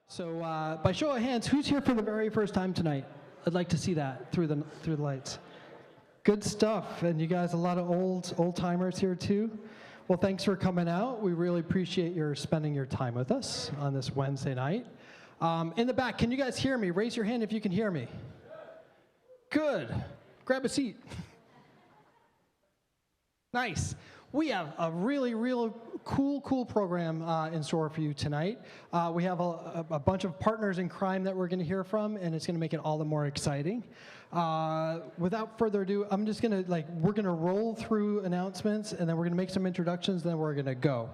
So by show of hands, who's here for the very first time tonight? I'd like to see that through the lights. Good stuff, and you guys, a lot of old timers here too. Well, thanks for coming out. We really appreciate your spending your time with us on this Wednesday night. In the back, can you guys hear me? Raise your hand if you can hear me. Good. Grab a seat. Nice. We have a really cool program in store for you tonight. We have a bunch of partners in crime that we're going to hear from, and it's going to make it all the more exciting. Without further ado, I'm just going to, we're going to roll through announcements, and then we're going to make some introductions, then we're going to go.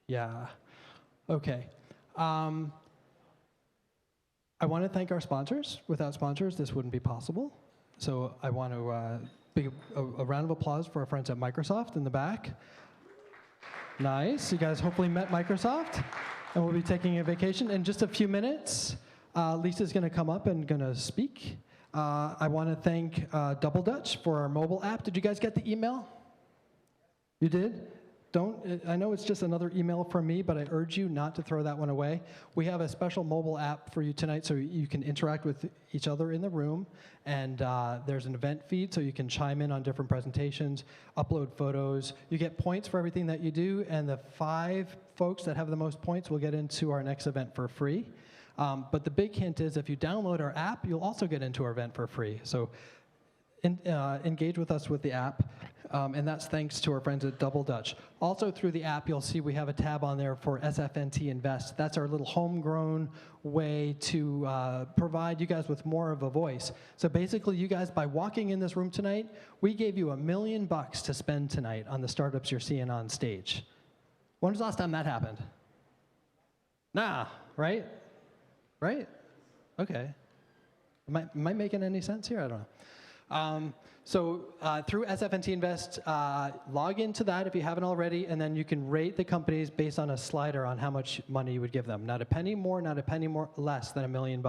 Yeah. Okay. I want to thank our sponsors. Without sponsors, this wouldn't be possible. So I want to big a round of applause for our friends at Microsoft in the back. Nice. You guys hopefully met Microsoft, and we'll be taking a vacation in just a few minutes. Lisa's going to come up and going to speak. I want to thank Double Dutch for our mobile app. Did you guys get the email? You did? I know it's just another email from me, but I urge you not to throw that one away. We have a special mobile app for you tonight so you can interact with each other in the room, and there's an event feed so you can chime in on different presentations, upload photos. You get points for everything that you do, and the 5 folks that have the most points will get into our next event for free. But the big hint is if you download our app, you'll also get into our event for free. So engage with us with the app, and that's thanks to our friends at Double Dutch. Also through the app, you'll see we have a tab on there for SFNT Invest. That's our little homegrown way to provide you guys with more of a voice. So basically, you guys, by walking in this room tonight, we gave you $1 million to spend tonight on the startups you're seeing on stage. When was the last time that happened? Nah, right? Right? Okay. Am I making any sense here? I don't know. Through SFNT Invest, log into that if you haven't already, and then you can rate the companies based on a slider on how much money you would give them. Not a penny more, not a penny less than $1 million.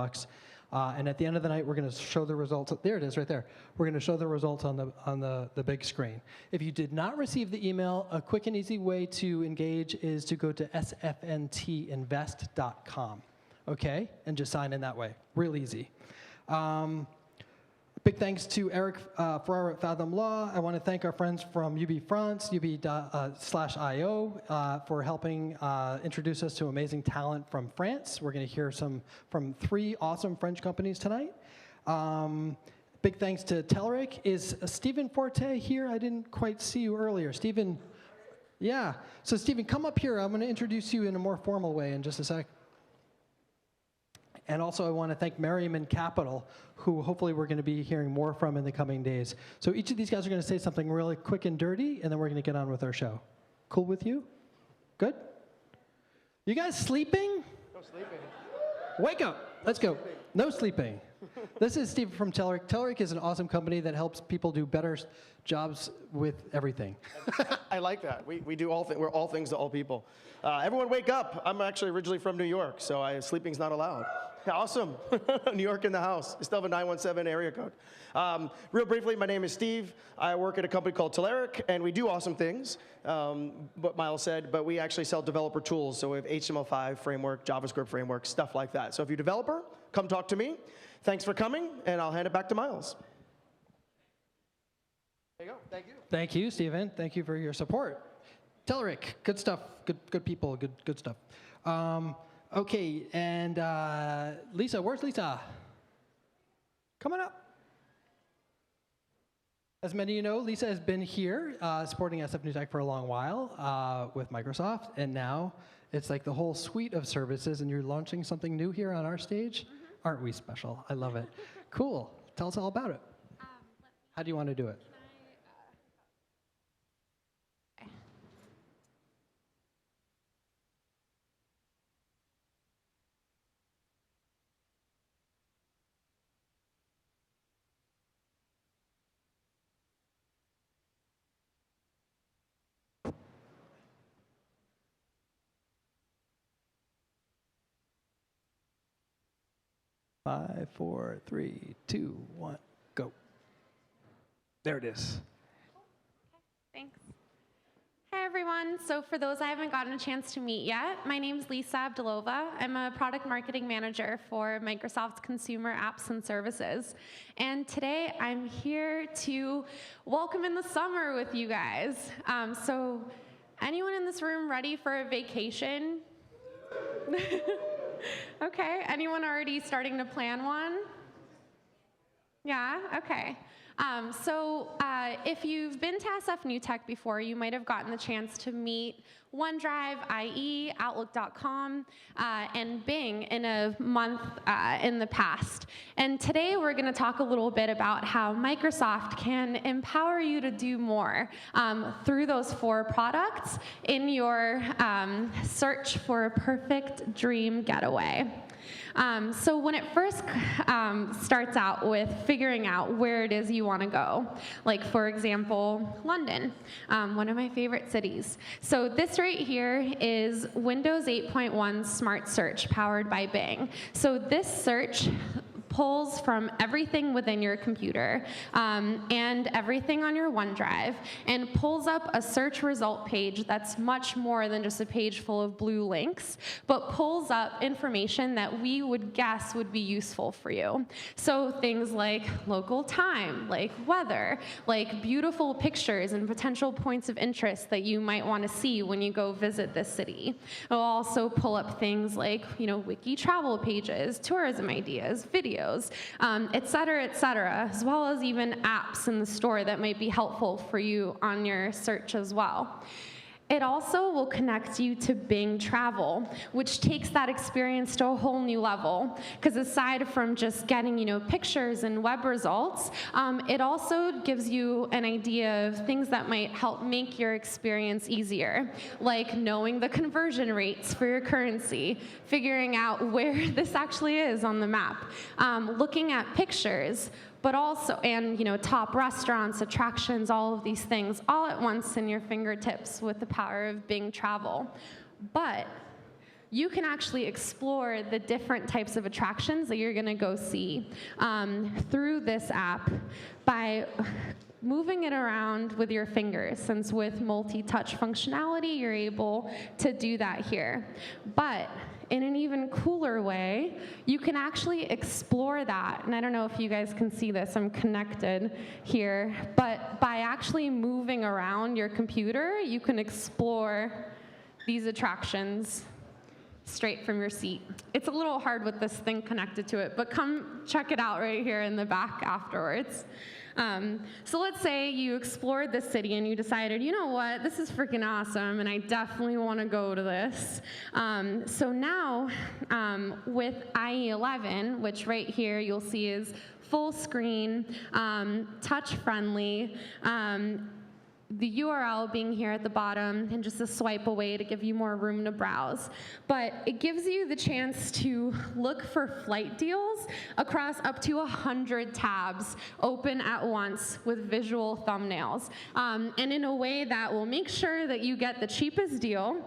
And at the end of the night, we're going to show the results. There it is, right there. We're going to show the results on the big screen. If you did not receive the email, a quick and easy way to engage is to go to sfntinvest.com, okay, and just sign in that way. Real easy. Big thanks to Eric Ferrara at Fathom Law. I want to thank our friends from UB France, UB/IO, for helping introduce us to amazing talent from France. We're going to hear from 3 awesome French companies tonight. Big thanks to Telerik. Is Stephen Forte here? I didn't quite see you earlier. Stephen, yeah. So Stephen, come up here. I'm going to introduce you in a more formal way in just a sec. And also I want to thank Merriman Capital, who hopefully we're going to be hearing more from in the coming days. So each of these guys are going to say something really quick and dirty, and then we're going to get on with our show. Cool with you? Good? You guys sleeping? No sleeping. Wake up. Let's go. No sleeping. This is Steve from Telerik. Telerik is an awesome company that helps people do better jobs with everything. I like that. We do we're all things to all people. Everyone wake up. I'm actually originally from New York, so sleeping's not allowed. Yeah, awesome. New York in the house. I still have a 917 area code. Real briefly, my name is Steve. I work at a company called Telerik, and we do awesome things, what Miles said, but we actually sell developer tools. So we have HTML5 framework, JavaScript framework, stuff like that. So if you're a developer, come talk to me. Thanks for coming, and I'll hand it back to Miles. There you go. Thank you. Thank you, Stephen. Thank you for your support. Telerik, good stuff. Good people. Good stuff. Okay, and Lisa, where's Lisa? Come on up. As many of you know, Lisa has been here supporting SF New Tech for a long while with Microsoft, and now it's like the whole suite of services, and you're launching something new here on our stage. Mm-hmm. Aren't we special? I love it. Cool. Tell us all about it. How do you want to do it? 5, 4, 3, 2, 1, go. There it is. Thanks. Hi everyone. So for those I haven't gotten a chance to meet yet, my name's Lisa Abdulova. I'm a product marketing manager for Microsoft's consumer apps and services. And today I'm here to welcome in the summer with you guys. So anyone in this room ready for a vacation? Okay. Anyone already starting to plan one? Yeah? Okay. If you've been to SF New Tech before, you might have gotten the chance to meet OneDrive, IE, Outlook.com, and Bing in a month in the past. And today we're going to talk a little bit about how Microsoft can empower you to do more through those 4 products in your search for a perfect dream getaway. So when it first starts out with figuring out where it is you want to go, like for example, London, one of my favorite cities. So this right here is Windows 8.1 Smart Search powered by Bing. So this search pulls from everything within your computer and everything on your OneDrive and pulls up a search result page that's much more than just a page full of blue links, but pulls up information that we would guess would be useful for you. So things like local time, like weather, like beautiful pictures and potential points of interest that you might want to see when you go visit this city. It'll also pull up things like, wiki travel pages, tourism ideas, videos, et cetera, as well as even apps in the store that might be helpful for you on your search as well. It also will connect you to Bing Travel, which takes that experience to a whole new level. Because aside from just getting, pictures and web results, it also gives you an idea of things that might help make your experience easier, like knowing the conversion rates for your currency, figuring out where this actually is on the map, looking at pictures, but also, and top restaurants, attractions, all of these things, all at once in your fingertips with the power of Bing Travel. But you can actually explore the different types of attractions that you're gonna go see through this app by moving it around with your fingers, since with multi-touch functionality, you're able to do that here. But in an even cooler way, you can actually explore that. And I don't know if you guys can see this, I'm connected here. But by actually moving around your computer, you can explore these attractions straight from your seat. It's a little hard with this thing connected to it, but come check it out right here in the back afterwards. So let's say you explored this city and you decided, you know what, this is freaking awesome and I definitely want to go to this. So now with IE11, which right here you'll see is full screen, touch friendly, the URL being here at the bottom and just a swipe away to give you more room to browse. But it gives you the chance to look for flight deals across up to 100 tabs open at once with visual thumbnails. And in a way that will make sure that you get the cheapest deal,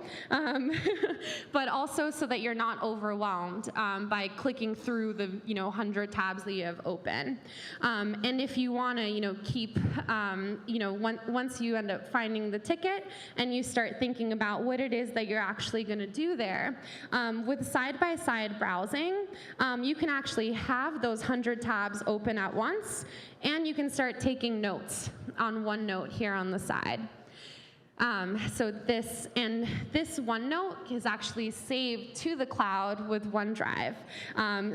but also so that you're not overwhelmed by clicking through the 100 tabs that you have open. And if you want to keep, once you end up finding the ticket and you start thinking about what it is that you're actually going to do there. With side-by-side browsing, you can actually have those 100 tabs open at once, and you can start taking notes on OneNote here on the side. So this OneNote is actually saved to the cloud with OneDrive.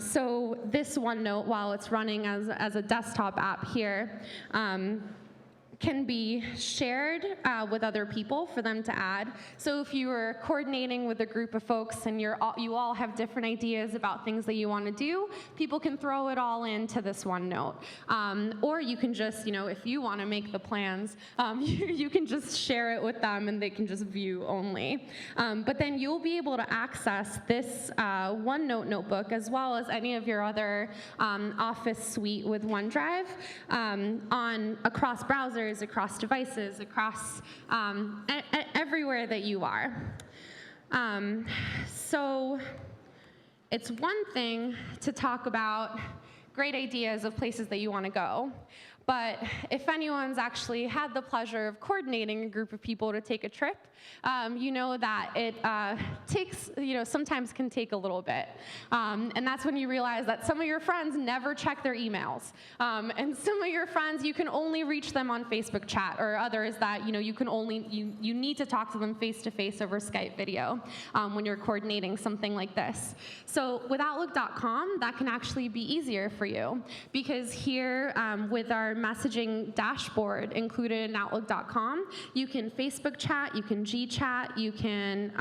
So this OneNote, while it's running as a desktop app here, can be shared with other people for them to add. So if you are coordinating with a group of folks and you all have different ideas about things that you want to do, people can throw it all into this OneNote. Or you can just, if you want to make the plans, you can just share it with them and they can just view only. But then you'll be able to access this OneNote notebook as well as any of your other Office suite with OneDrive across browsers, across devices, across everywhere that you are. So it's one thing to talk about great ideas of places that you want to go, But if anyone's actually had the pleasure of coordinating a group of people to take a trip, you know that it takes, sometimes can take a little bit. And that's when you realize that some of your friends never check their emails. And some of your friends, you can only reach them on Facebook chat, or others that, you can only, you need to talk to them face-to-face over Skype video when you're coordinating something like this. So with Outlook.com, that can actually be easier for you, because here with our messaging dashboard included in Outlook.com, you can Facebook chat, you can G-chat, you can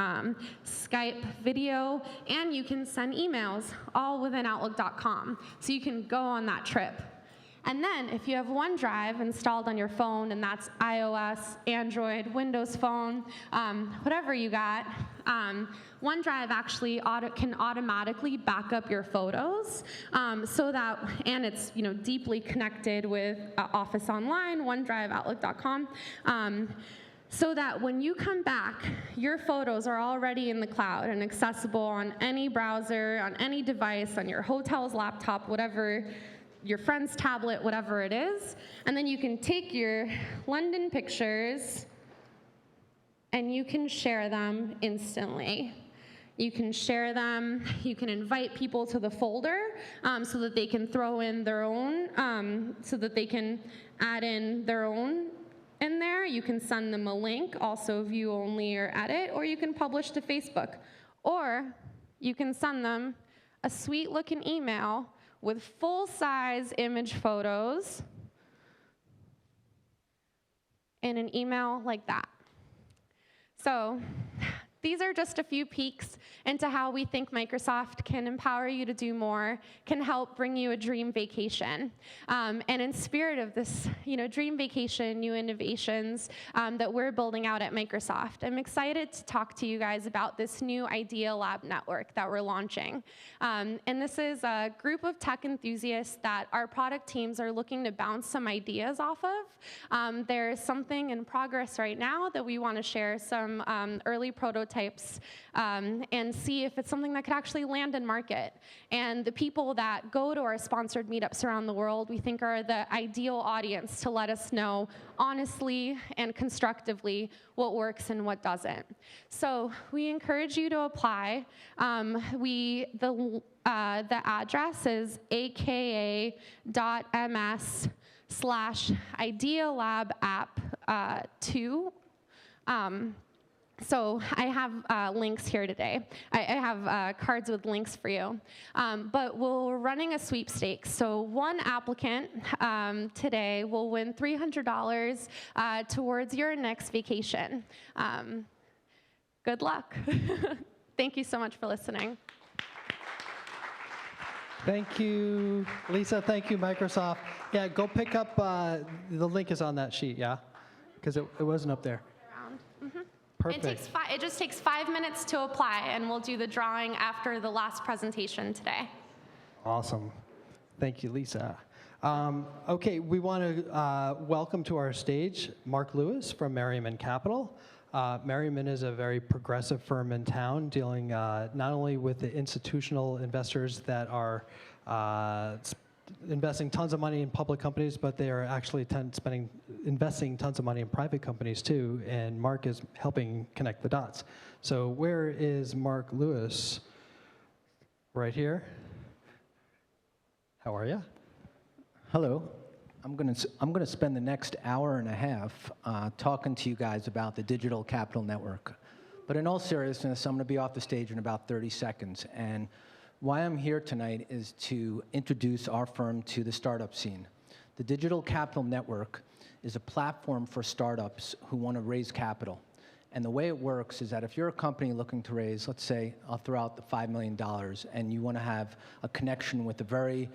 Skype video, and you can send emails all within Outlook.com. So you can go on that trip. And then if you have OneDrive installed on your phone, and that's iOS, Android, Windows Phone, whatever you got, OneDrive actually can automatically back up your photos, so that, and it's deeply connected with Office Online, OneDrive, Outlook.com, so that when you come back, your photos are already in the cloud and accessible on any browser, on any device, on your hotel's laptop, whatever, your friend's tablet, whatever it is. And then you can take your London pictures and you can share them instantly. You can share them, you can invite people to the folder so that they can throw in their own, so that they can add in their own in there. You can send them a link, also view only or edit, or you can publish to Facebook. Or you can send them a sweet looking email with full-size image photos in an email like that. So these are just a few peeks into how we think Microsoft can empower you to do more, can help bring you a dream vacation. And in spirit of this, dream vacation, new innovations that we're building out at Microsoft, I'm excited to talk to you guys about this new Idea Lab network that we're launching. And this is a group of tech enthusiasts that our product teams are looking to bounce some ideas off of. There's something in progress right now that we want to share some early prototypes and see if it's something that could actually land in market. And the people that go to our sponsored meetups around the world, we think are the ideal audience to let us know honestly and constructively what works and what doesn't. So we encourage you to apply. The address is aka.ms/idealabapp2. So I have links here today. I have cards with links for you. But we're running a sweepstakes. So one applicant today will win $300 towards your next vacation. Good luck. Thank you so much for listening. Thank you, Lisa. Thank you, Microsoft. Yeah, go pick up, the link is on that sheet, yeah? Because it wasn't up there. Perfect. It just takes 5 minutes to apply, and we'll do the drawing after the last presentation today. Awesome. Thank you, Lisa. Okay, we want to welcome to our stage Mark Lewis from Merriman Capital. Merriman is a very progressive firm in town, dealing not only with the institutional investors that are investing tons of money in public companies, but they are actually investing tons of money in private companies too, and Mark is helping connect the dots. So where is Mark Lewis? Right here. How are you? Hello. I'm gonna spend the next hour and a half talking to you guys about the Digital Capital Network. But in all seriousness, I'm gonna be off the stage in about 30 seconds. And why I'm here tonight is to introduce our firm to the startup scene. The Digital Capital Network is a platform for startups who want to raise capital. And the way it works is that if you're a company looking to raise, let's say, I'll throw out the $5 million, and you want to have a connection with a very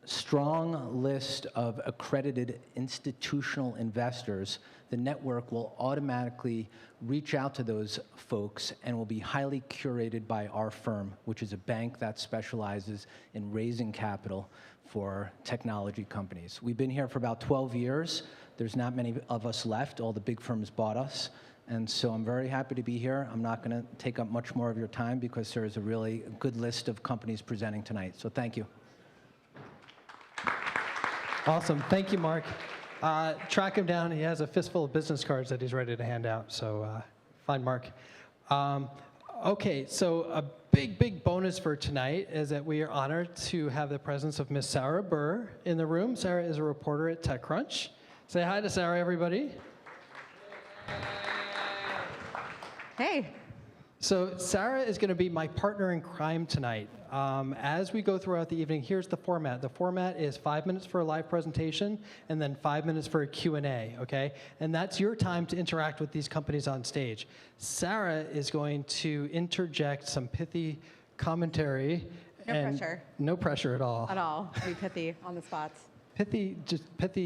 strong list of accredited institutional investors, the network will automatically reach out to those folks and will be highly curated by our firm, which is a bank that specializes in raising capital for technology companies. We've been here for about 12 years. There's not many of us left. All the big firms bought us. And so I'm very happy to be here. I'm not going to take up much more of your time because there is a really good list of companies presenting tonight. So thank you. Awesome. Thank you, Mark. Track him down. He has a fistful of business cards that he's ready to hand out. So find Mark. Okay, so a big bonus for tonight is that we are honored to have the presence of Miss Sarah Burr in the room. Sarah is a reporter at TechCrunch. Say hi to Sarah, everybody. Hey. So Sarah is going to be my partner in crime tonight. As we go throughout the evening, here's the format. The format is 5 minutes for a live presentation and then 5 minutes for a Q&A, okay? And that's your time to interact with these companies on stage. Sarah is going to interject some pithy commentary. No pressure. No pressure at all. At all. Be pithy on the spots. Pithy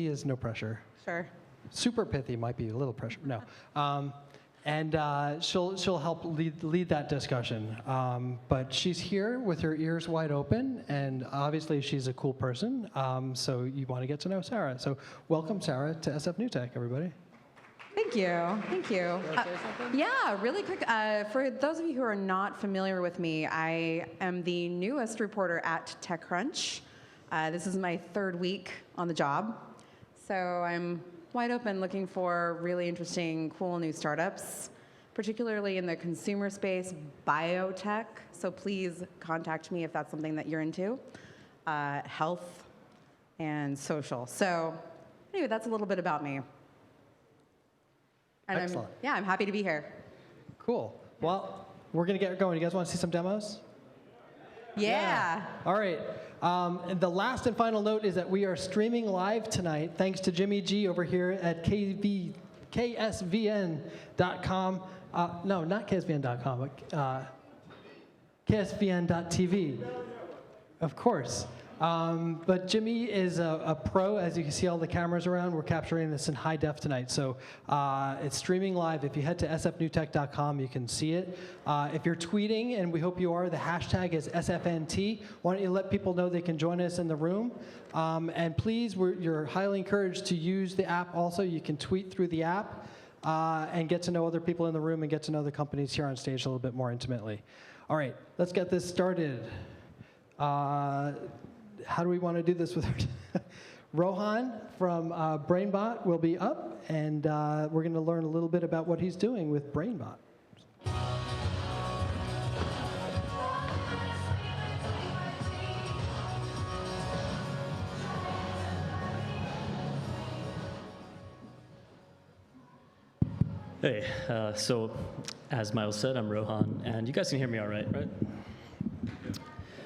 is no pressure. Sure. Super pithy might be a little pressure. No. And she'll help lead that discussion. But she's here with her ears wide open, and obviously she's a cool person. So you want to get to know Sarah. So welcome, Sarah, to SF New Tech, everybody. Thank you. Thank you. Yeah, really quick. For those of you who are not familiar with me, I am the newest reporter at TechCrunch. This is my 3rd week on the job. So I'm wide open looking for really interesting, cool new startups, particularly in the consumer space, biotech. So please contact me if that's something that you're into, health and social. So anyway, that's a little bit about me. And Excellent. I'm happy to be here. Cool. Well, we're going to get going. You guys want to see some demos? Yeah. All right. And the last and final note is that we are streaming live tonight, thanks to Jimmy G over here at KSVN.com. No, not KSVN.com, but KSVN.tv. Of course. But Jimmy is a pro. As you can see all the cameras around, we're capturing this in high def tonight. So it's streaming live. If you head to sfnewtech.com, you can see it. If you're tweeting, and we hope you are, the hashtag is SFNT. Why don't you let people know they can join us in the room? And please, you're highly encouraged to use the app also. You can tweet through the app and get to know other people in the room and get to know the companies here on stage a little bit more intimately. All right, let's get this started. How do we want to do this with Rohan from BrainBot will be up, and we're going to learn a little bit about what he's doing with BrainBot. Hey, so as Miles said, I'm Rohan, and you guys can hear me all right?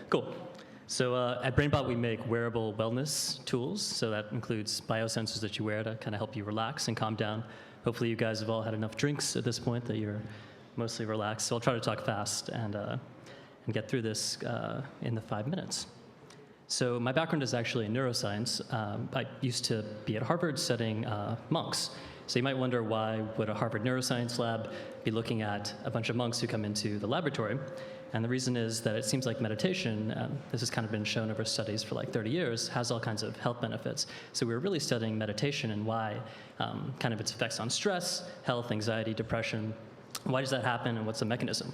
Cool. So at BrainBot, we make wearable wellness tools. So that includes biosensors that you wear to kind of help you relax and calm down. Hopefully you guys have all had enough drinks at this point that you're mostly relaxed. So I'll try to talk fast and get through this in the 5 minutes. So my background is actually in neuroscience. I used to be at Harvard studying monks. So you might wonder, why would a Harvard neuroscience lab be looking at a bunch of monks who come into the laboratory? And the reason is that it seems like meditation, this has kind of been shown over studies for like 30 years, has all kinds of health benefits. So we were really studying meditation and why, kind of its effects on stress, health, anxiety, depression. Why does that happen, and what's the mechanism?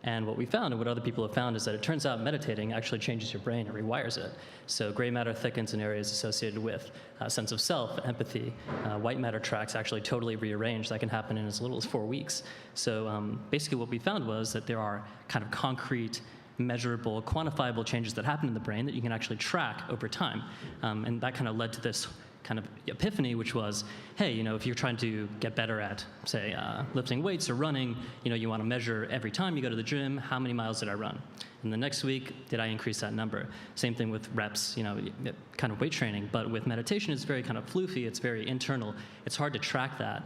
And what we found, and what other people have found, is that it turns out meditating actually changes your brain, it rewires it. So gray matter thickens in areas associated with a sense of self, empathy. White matter tracks actually totally rearrange. That can happen in as little as 4 weeks. So basically what we found was that there are kind of concrete, measurable, quantifiable changes that happen in the brain that you can actually track over time. And that kind of led to this kind of epiphany, which was, hey, if you're trying to get better at, say, lifting weights or running, you want to measure every time you go to the gym, how many miles did I run? And the next week, did I increase that number? Same thing with reps, kind of weight training. But with meditation, it's very kind of floofy. It's very internal. It's hard to track that.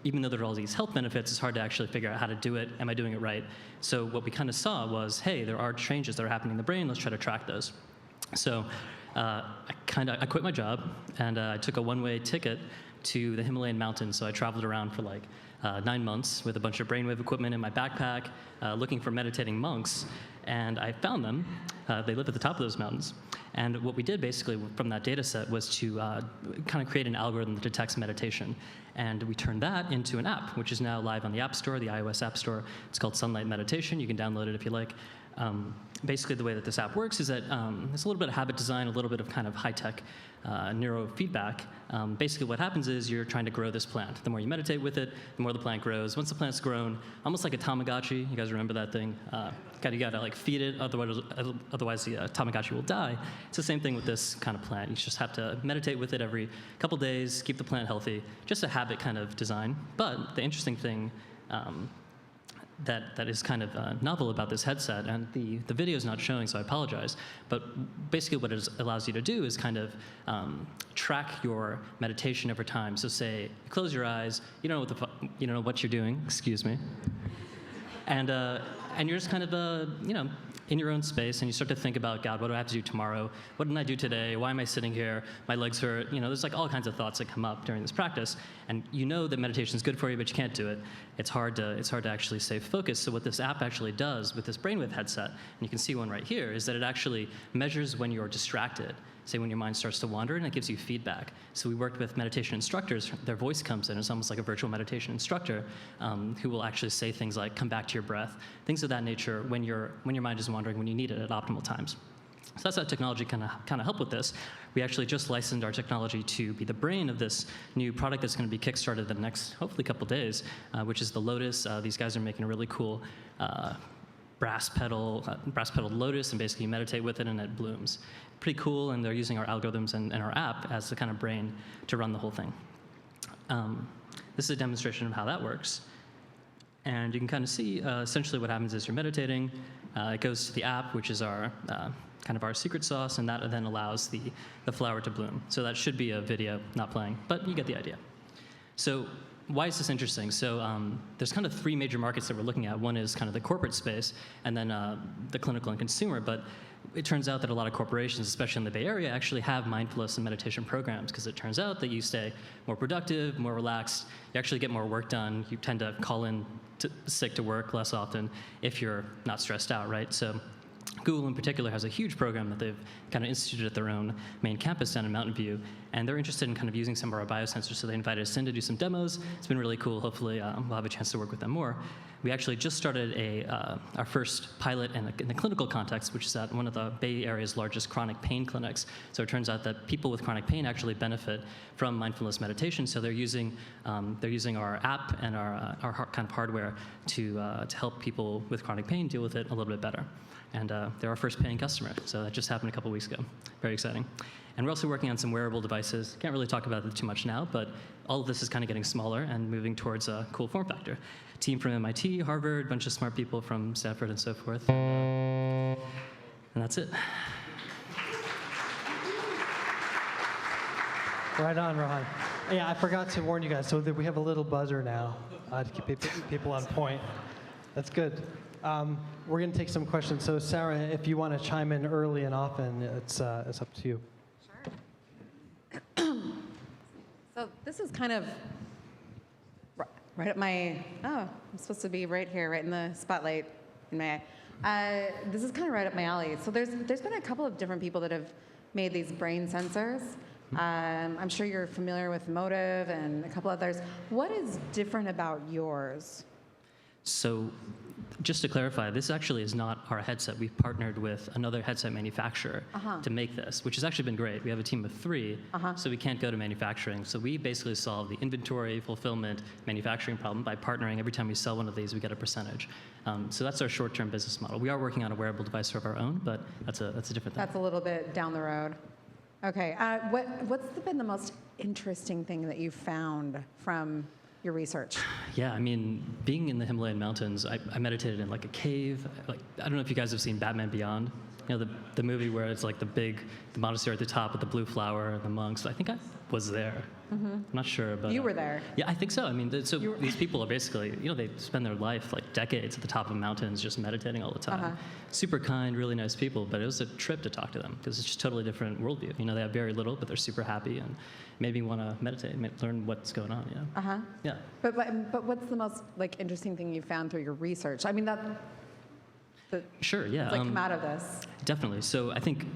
Even though there are all these health benefits, it's hard to actually figure out how to do it. Am I doing it right? So what we kind of saw was, hey, there are changes that are happening in the brain. Let's try to track those. So I quit my job, and I took a one-way ticket to the Himalayan mountains. So I traveled around for like 9 months with a bunch of brainwave equipment in my backpack, looking for meditating monks, and I found them. They live at the top of those mountains. And what we did basically from that data set was to kind of create an algorithm that detects meditation. And we turned that into an app, which is now live on the App Store, the iOS App Store. It's called Sunlight Meditation. You can download it if you like. Basically, the way that this app works is that it's a little bit of habit design, a little bit of kind of high-tech neurofeedback. Basically, what happens is you're trying to grow this plant. The more you meditate with it, the more the plant grows. Once the plant's grown, almost like a Tamagotchi, you guys remember that thing? You gotta like feed it, otherwise the Tamagotchi will die. It's the same thing with this kind of plant. You just have to meditate with it every couple days, keep the plant healthy. Just a habit kind of design. But the interesting thing that is kind of novel about this headset, and the video is not showing, so I apologize, but basically what it allows you to do is kind of track your meditation over time. So say, you close your eyes, you don't know what you're doing, excuse me, and you're just kind of, in your own space, and you start to think about, God, what do I have to do tomorrow? What didn't I do today? Why am I sitting here? My legs hurt. There's like all kinds of thoughts that come up during this practice, and you know that meditation is good for you, but you can't do it. It's hard to actually stay focused. So what this app actually does with this brainwave headset, and you can see one right here, is that it actually measures when you're distracted. Say when your mind starts to wander, and it gives you feedback. So we worked with meditation instructors. Their voice comes in. It's almost like a virtual meditation instructor who will actually say things like, come back to your breath, things of that nature when your mind is wandering, when you need it at optimal times. So that's how technology kind of help with this. We actually just licensed our technology to be the brain of this new product that's going to be kickstarted the next, hopefully, couple days, which is the Lotus. These guys are making a really cool brass pedal lotus, and basically you meditate with it and it blooms. Pretty cool, and they're using our algorithms and our app as the kind of brain to run the whole thing. This is a demonstration of how that works. And you can kind of see essentially what happens is you're meditating. It goes to the app, which is our kind of our secret sauce, and that then allows the flower to bloom. So that should be a video, not playing, but you get the idea. So why is this interesting? So there's kind of 3 major markets that we're looking at. One is kind of the corporate space, and then the clinical and consumer. But it turns out that a lot of corporations, especially in the Bay Area, actually have mindfulness and meditation programs, because it turns out that you stay more productive, more relaxed, you actually get more work done, you tend to call in sick to work less often if you're not stressed out, right? So Google in particular has a huge program that they've kind of instituted at their own main campus down in Mountain View, and they're interested in kind of using some of our biosensors, so they invited us in to do some demos. It's been really cool. Hopefully we'll have a chance to work with them more. We actually just started our first pilot in the clinical context, which is at one of the Bay Area's largest chronic pain clinics. So it turns out that people with chronic pain actually benefit from mindfulness meditation, so they're using our app and our kind of hardware to help people with chronic pain deal with it a little bit better. And they're our first paying customer, so that just happened a couple weeks ago. Very exciting. And we're also working on some wearable devices. Can't really talk about it too much now, but all of this is kind of getting smaller and moving towards a cool form factor. Team from MIT, Harvard, a bunch of smart people from Stanford and so forth. And that's it. Right on, Rohan. Yeah, I forgot to warn you guys, so that we have a little buzzer now to keep people on point. That's good. We're going to take some questions. So, Sarah, if you want to chime in early and often, it's up to you. Sure. So this is kind of right at my, I'm supposed to be right here, right in the spotlight in my eye. This is kind of right up my alley. So there's been a couple of different people that have made these brain sensors. I'm sure you're familiar with Motive and a couple others. What is different about yours? So just to clarify, this actually is not our headset. We've partnered with another headset manufacturer to make this, which has actually been great. We have a team of 3, so we can't go to manufacturing. So we basically solve the inventory, fulfillment, manufacturing problem by partnering. Every time we sell one of these, we get a percentage. So that's our short-term business model. We are working on a wearable device of our own, but that's a different thing. That's a little bit down the road. Okay, what's been the most interesting thing that you've found from your research? Yeah, I mean, being in the Himalayan mountains, I meditated in like a cave. Like, I don't know if you guys have seen Batman Beyond. You know, the movie where it's like the monastery at the top with the blue flower and the monks. I think I was there. I'm not sure, but You were there. Yeah, I think so. I mean, so these people are basically, they spend their life like decades at the top of mountains just meditating all the time. Super kind, really nice people, but it was a trip to talk to them because it's just totally different worldview. They have very little, but they're super happy and made me want to meditate, learn what's going on. Yeah. But what's the most interesting thing you found through your research? I mean, Sure. Yeah. come out of this. Definitely. So I think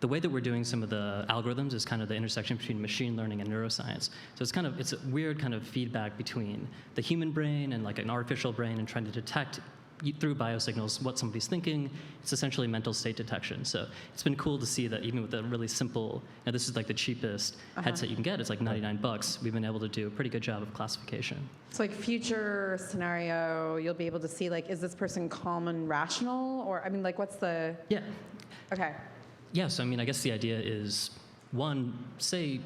the way that we're doing some of the algorithms is kind of the intersection between machine learning and neuroscience. So it's a weird kind of feedback between the human brain and like an artificial brain and trying to detect through biosignals what somebody's thinking. It's essentially mental state detection. So it's been cool to see that even with a really simple, this is like the cheapest headset you can get. It's like $99. We've been able to do a pretty good job of classification. So future scenario, you'll be able to see is this person calm and rational? Or what's the... Yeah. Okay. Yeah, so I guess the idea is, one, say,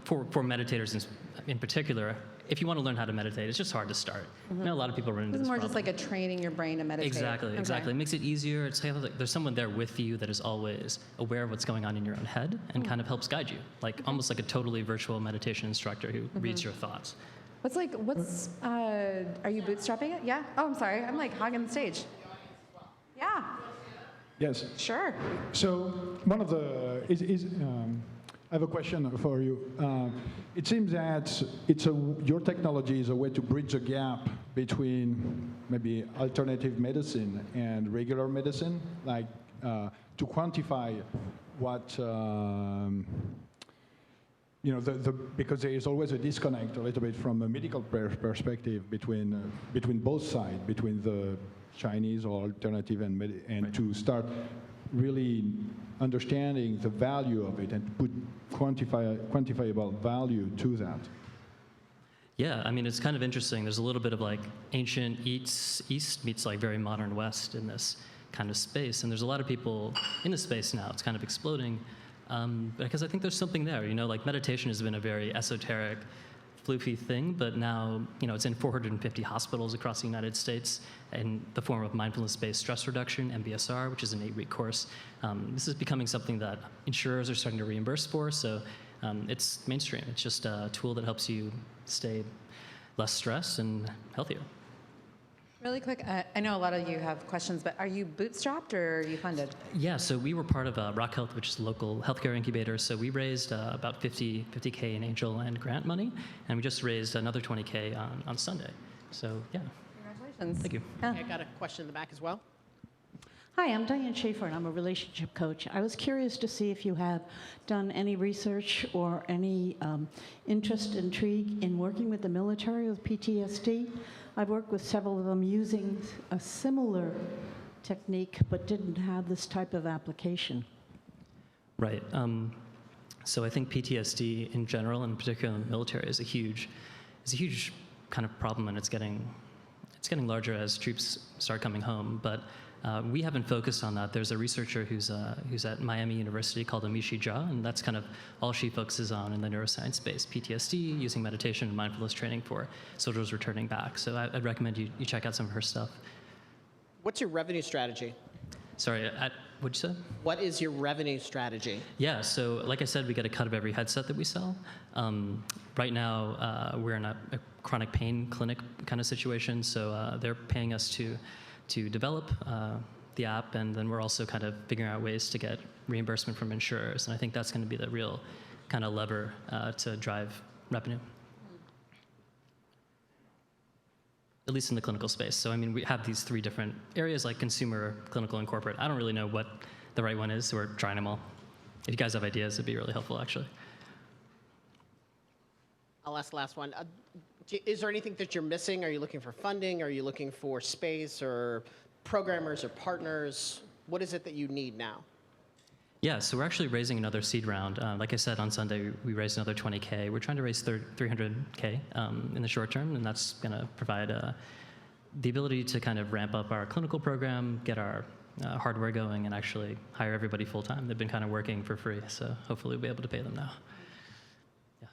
for meditators in particular, if you want to learn how to meditate, it's just hard to start. A lot of people run into This this is more problem. just a training your brain to meditate. Exactly. Okay. It makes it easier. It's kind of like there's someone there with you that is always aware of what's going on in your own head and kind of helps guide you, almost like a totally virtual meditation instructor who reads your thoughts. Are you bootstrapping it? Yeah? Oh, I'm sorry. I'm hogging the stage. Yeah. Yes. Sure. So one of the I have a question for you. It seems that your technology is a way to bridge a gap between maybe alternative medicine and regular medicine, to quantify what because there is always a disconnect a little bit from a medical perspective between both sides, between the Chinese or alternative and to start really understanding the value of it and put quantifiable value to that. Yeah, it's kind of interesting. There's a little bit of ancient East meets very modern West in this kind of space, and there's a lot of people in the space now. It's kind of exploding because I think there's something there. Meditation has been a very esoteric, floofy thing, but now it's in 450 hospitals across the United States in the form of mindfulness-based stress reduction, MBSR, which is an 8-week course. This is becoming something that insurers are starting to reimburse for, so it's mainstream. It's just a tool that helps you stay less stressed and healthier. Really quick, I know a lot of you have questions, but are you bootstrapped or are you funded? Yeah, so we were part of Rock Health, which is a local healthcare incubator. So we raised about $50K in angel and grant money, and we just raised another $20K on Sunday. So yeah. Congratulations. Thank you. Yeah. I got a question in the back as well. Hi, I'm Diane Schaefer, and I'm a relationship coach. I was curious to see if you have done any research or any intrigue in working with the military with PTSD. I've worked with several of them using a similar technique, but didn't have this type of application. Right. So I think PTSD in general, and particularly in the military, is a huge kind of problem, and it's getting larger as troops start coming home. But we haven't focused on that. There's a researcher who's at Miami University called Amishi Jha, and that's kind of all she focuses on in the neuroscience space, PTSD, using meditation and mindfulness training for soldiers returning back. So I'd recommend you check out some of her stuff. What's your revenue strategy? Sorry, what'd you say? What is your revenue strategy? Yeah, so like I said, we get a cut of every headset that we sell. Right now, we're in a chronic pain clinic kind of situation, so they're paying us to develop the app, and then we're also kind of figuring out ways to get reimbursement from insurers, and I think that's going to be the real kind of lever to drive revenue. At least in the clinical space. So we have these 3 different areas like consumer, clinical, and corporate. I don't really know what the right one is, so we're trying them all. If you guys have ideas, it'd be really helpful, actually. I'll ask the last one. Is there anything that you're missing? Are you looking for funding? Are you looking for space or programmers or partners? What is it that you need now? Yeah, so we're actually raising another seed round. Like I said, on Sunday, we raised another 20K. We're trying to raise 300K in the short term, and that's going to provide the ability to kind of ramp up our clinical program, get our hardware going, and actually hire everybody full-time. They've been kind of working for free, so hopefully we'll be able to pay them now. Yeah.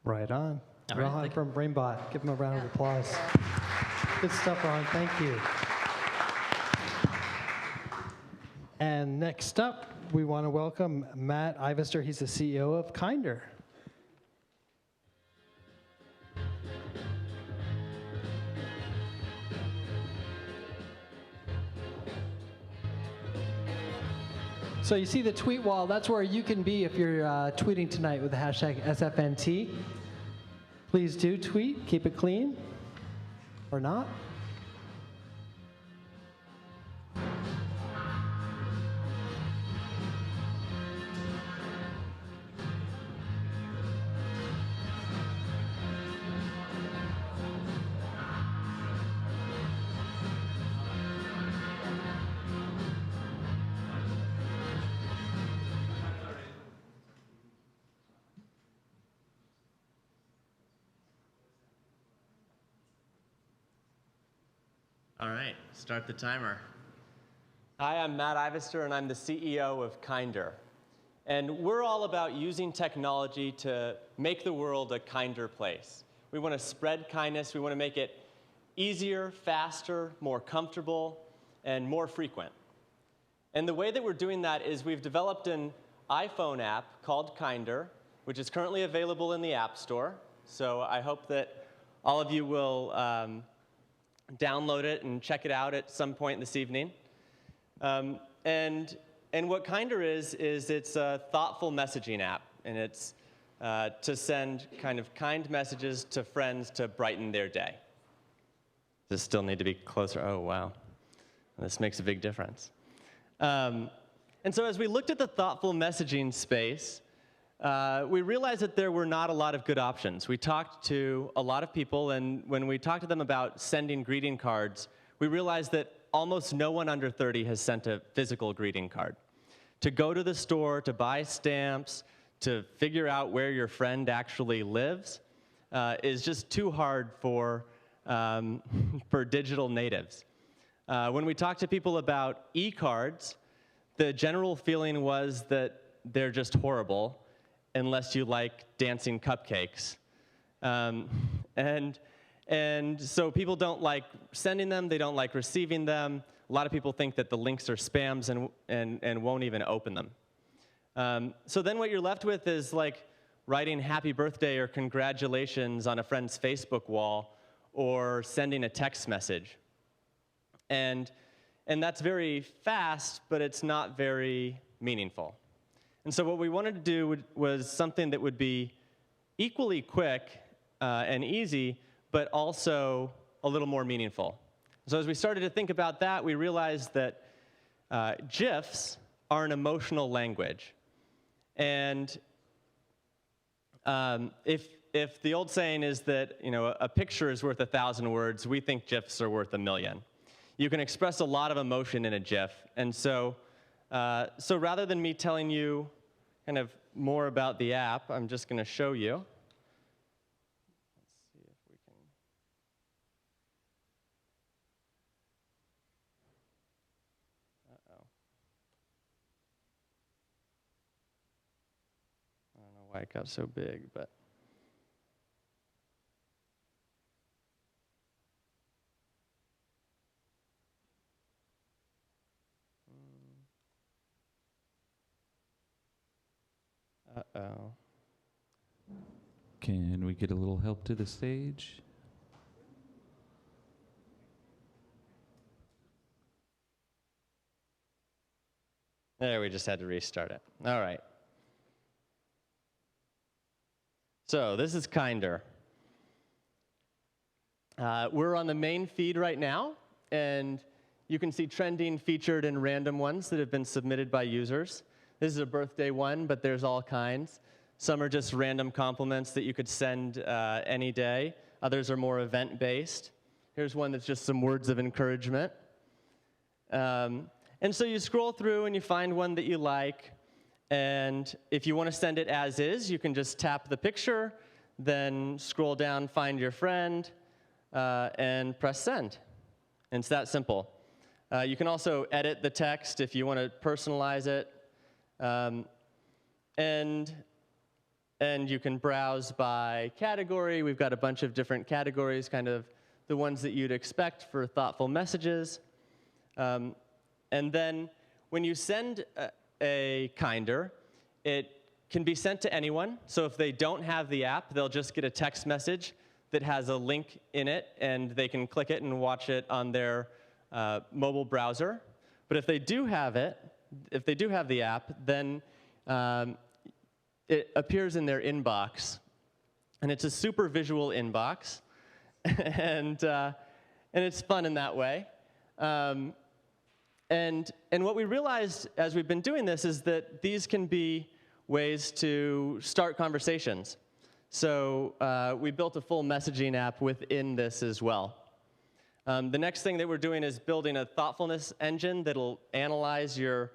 Right on. All right, Rohan from BrainBot. Give him a round of applause. Good stuff, Rohan. Thank you. And next up, we want to welcome Matt Ivester. He's the CEO of Kindr. So you see the tweet wall, that's where you can be if you're tweeting tonight with the hashtag SFNT. Please do tweet, keep it clean, or not. All right, start the timer. Hi, I'm Matt Ivester, and I'm the CEO of Kindr. And we're all about using technology to make the world a kinder place. We want to spread kindness. We want to make it easier, faster, more comfortable, and more frequent. And the way that we're doing that is we've developed an iPhone app called Kindr, which is currently available in the App Store. So I hope that all of you will download it and check it out at some point this evening. And what Kindr is it's a thoughtful messaging app, and it's to send kind of kind messages to friends to brighten their day. Does still need to be closer? Oh, wow. This makes a big difference. And so as we looked at the thoughtful messaging space, we realized that there were not a lot of good options. We talked to a lot of people, and when we talked to them about sending greeting cards, we realized that almost no one under 30 has sent a physical greeting card. To go to the store, to buy stamps, to figure out where your friend actually lives is just too hard for digital natives. When we talked to people about e-cards, the general feeling was that they're just horrible, unless you like dancing cupcakes. And so people don't like sending them, they don't like receiving them. A lot of people think that the links are spams and won't even open them. So then what you're left with is like writing happy birthday or congratulations on a friend's Facebook wall or sending a text message. And that's very fast, but it's not very meaningful. And so what we wanted to do was something that would be equally quick and easy, but also a little more meaningful. So as we started to think about that, we realized that GIFs are an emotional language. And if the old saying is that a picture is worth 1,000 words, we think GIFs are worth 1,000,000. You can express a lot of emotion in a GIF, and so rather than me telling you kind of more about the app, I'm just going to show you. Let's see if we can. Uh-oh. I don't know why it got so big, but. Uh-oh. Can we get a little help to the stage? There, we just had to restart it. All right. So this is Kindr. We're on the main feed right now, and you can see trending, featured, and random ones that have been submitted by users. This is a birthday one, but there's all kinds. Some are just random compliments that you could send any day. Others are more event-based. Here's one that's just some words of encouragement. And so you scroll through and you find one that you like. And if you want to send it as is, you can just tap the picture, then scroll down, find your friend, and press send. And it's that simple. You can also edit the text if you want to personalize it. And you can browse by category. We've got a bunch of different categories, kind of the ones that you'd expect for thoughtful messages. And then when you send a Kindr, it can be sent to anyone. So if they don't have the app, they'll just get a text message that has a link in it, and they can click it and watch it on their mobile browser. But if they do have it, if they do have the app, then it appears in their inbox, and it's a super visual inbox, and it's fun in that way. And what we realized as we've been doing this is that these can be ways to start conversations. So we built a full messaging app within this as well. The next thing that we're doing is building a thoughtfulness engine that'll analyze your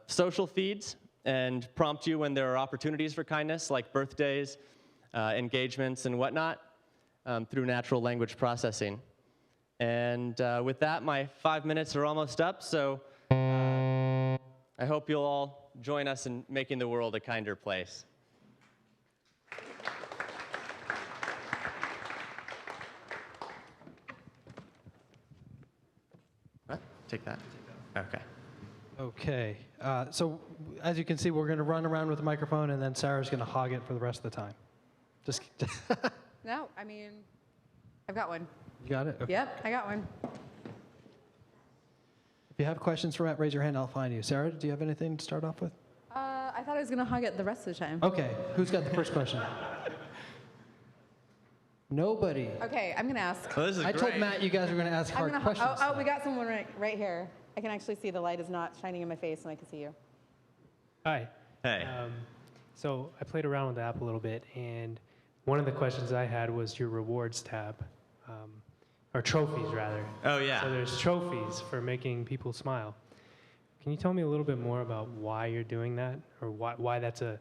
social feeds and prompt you when there are opportunities for kindness, like birthdays, engagements, and whatnot, through natural language processing. And with that, my 5 minutes are almost up, so I hope you'll all join us in making the world a kinder place. What? Take that? Okay. Okay. So as you can see, we're going to run around with the microphone, and then Sarah's going to hog it for the rest of the time. Just No, I mean, I've got one. You got it? Okay. Yep, I got one. If you have questions for Matt, raise your hand. I'll find you. Sarah, do you have anything to start off with? I thought I was going to hog it the rest of the time. Okay. Who's got the first question? Nobody. Okay, I'm going to ask. Well, this is I told great. Matt you guys were going to ask hard questions. Oh, we got someone right here. I can actually see the light is not shining in my face, and I can see you. Hi. Hey. So I played around with the app a little bit, and one of the questions I had was your rewards tab, or trophies rather. Oh, yeah. So there's trophies for making people smile. Can you tell me a little bit more about why you're doing that, or why that's a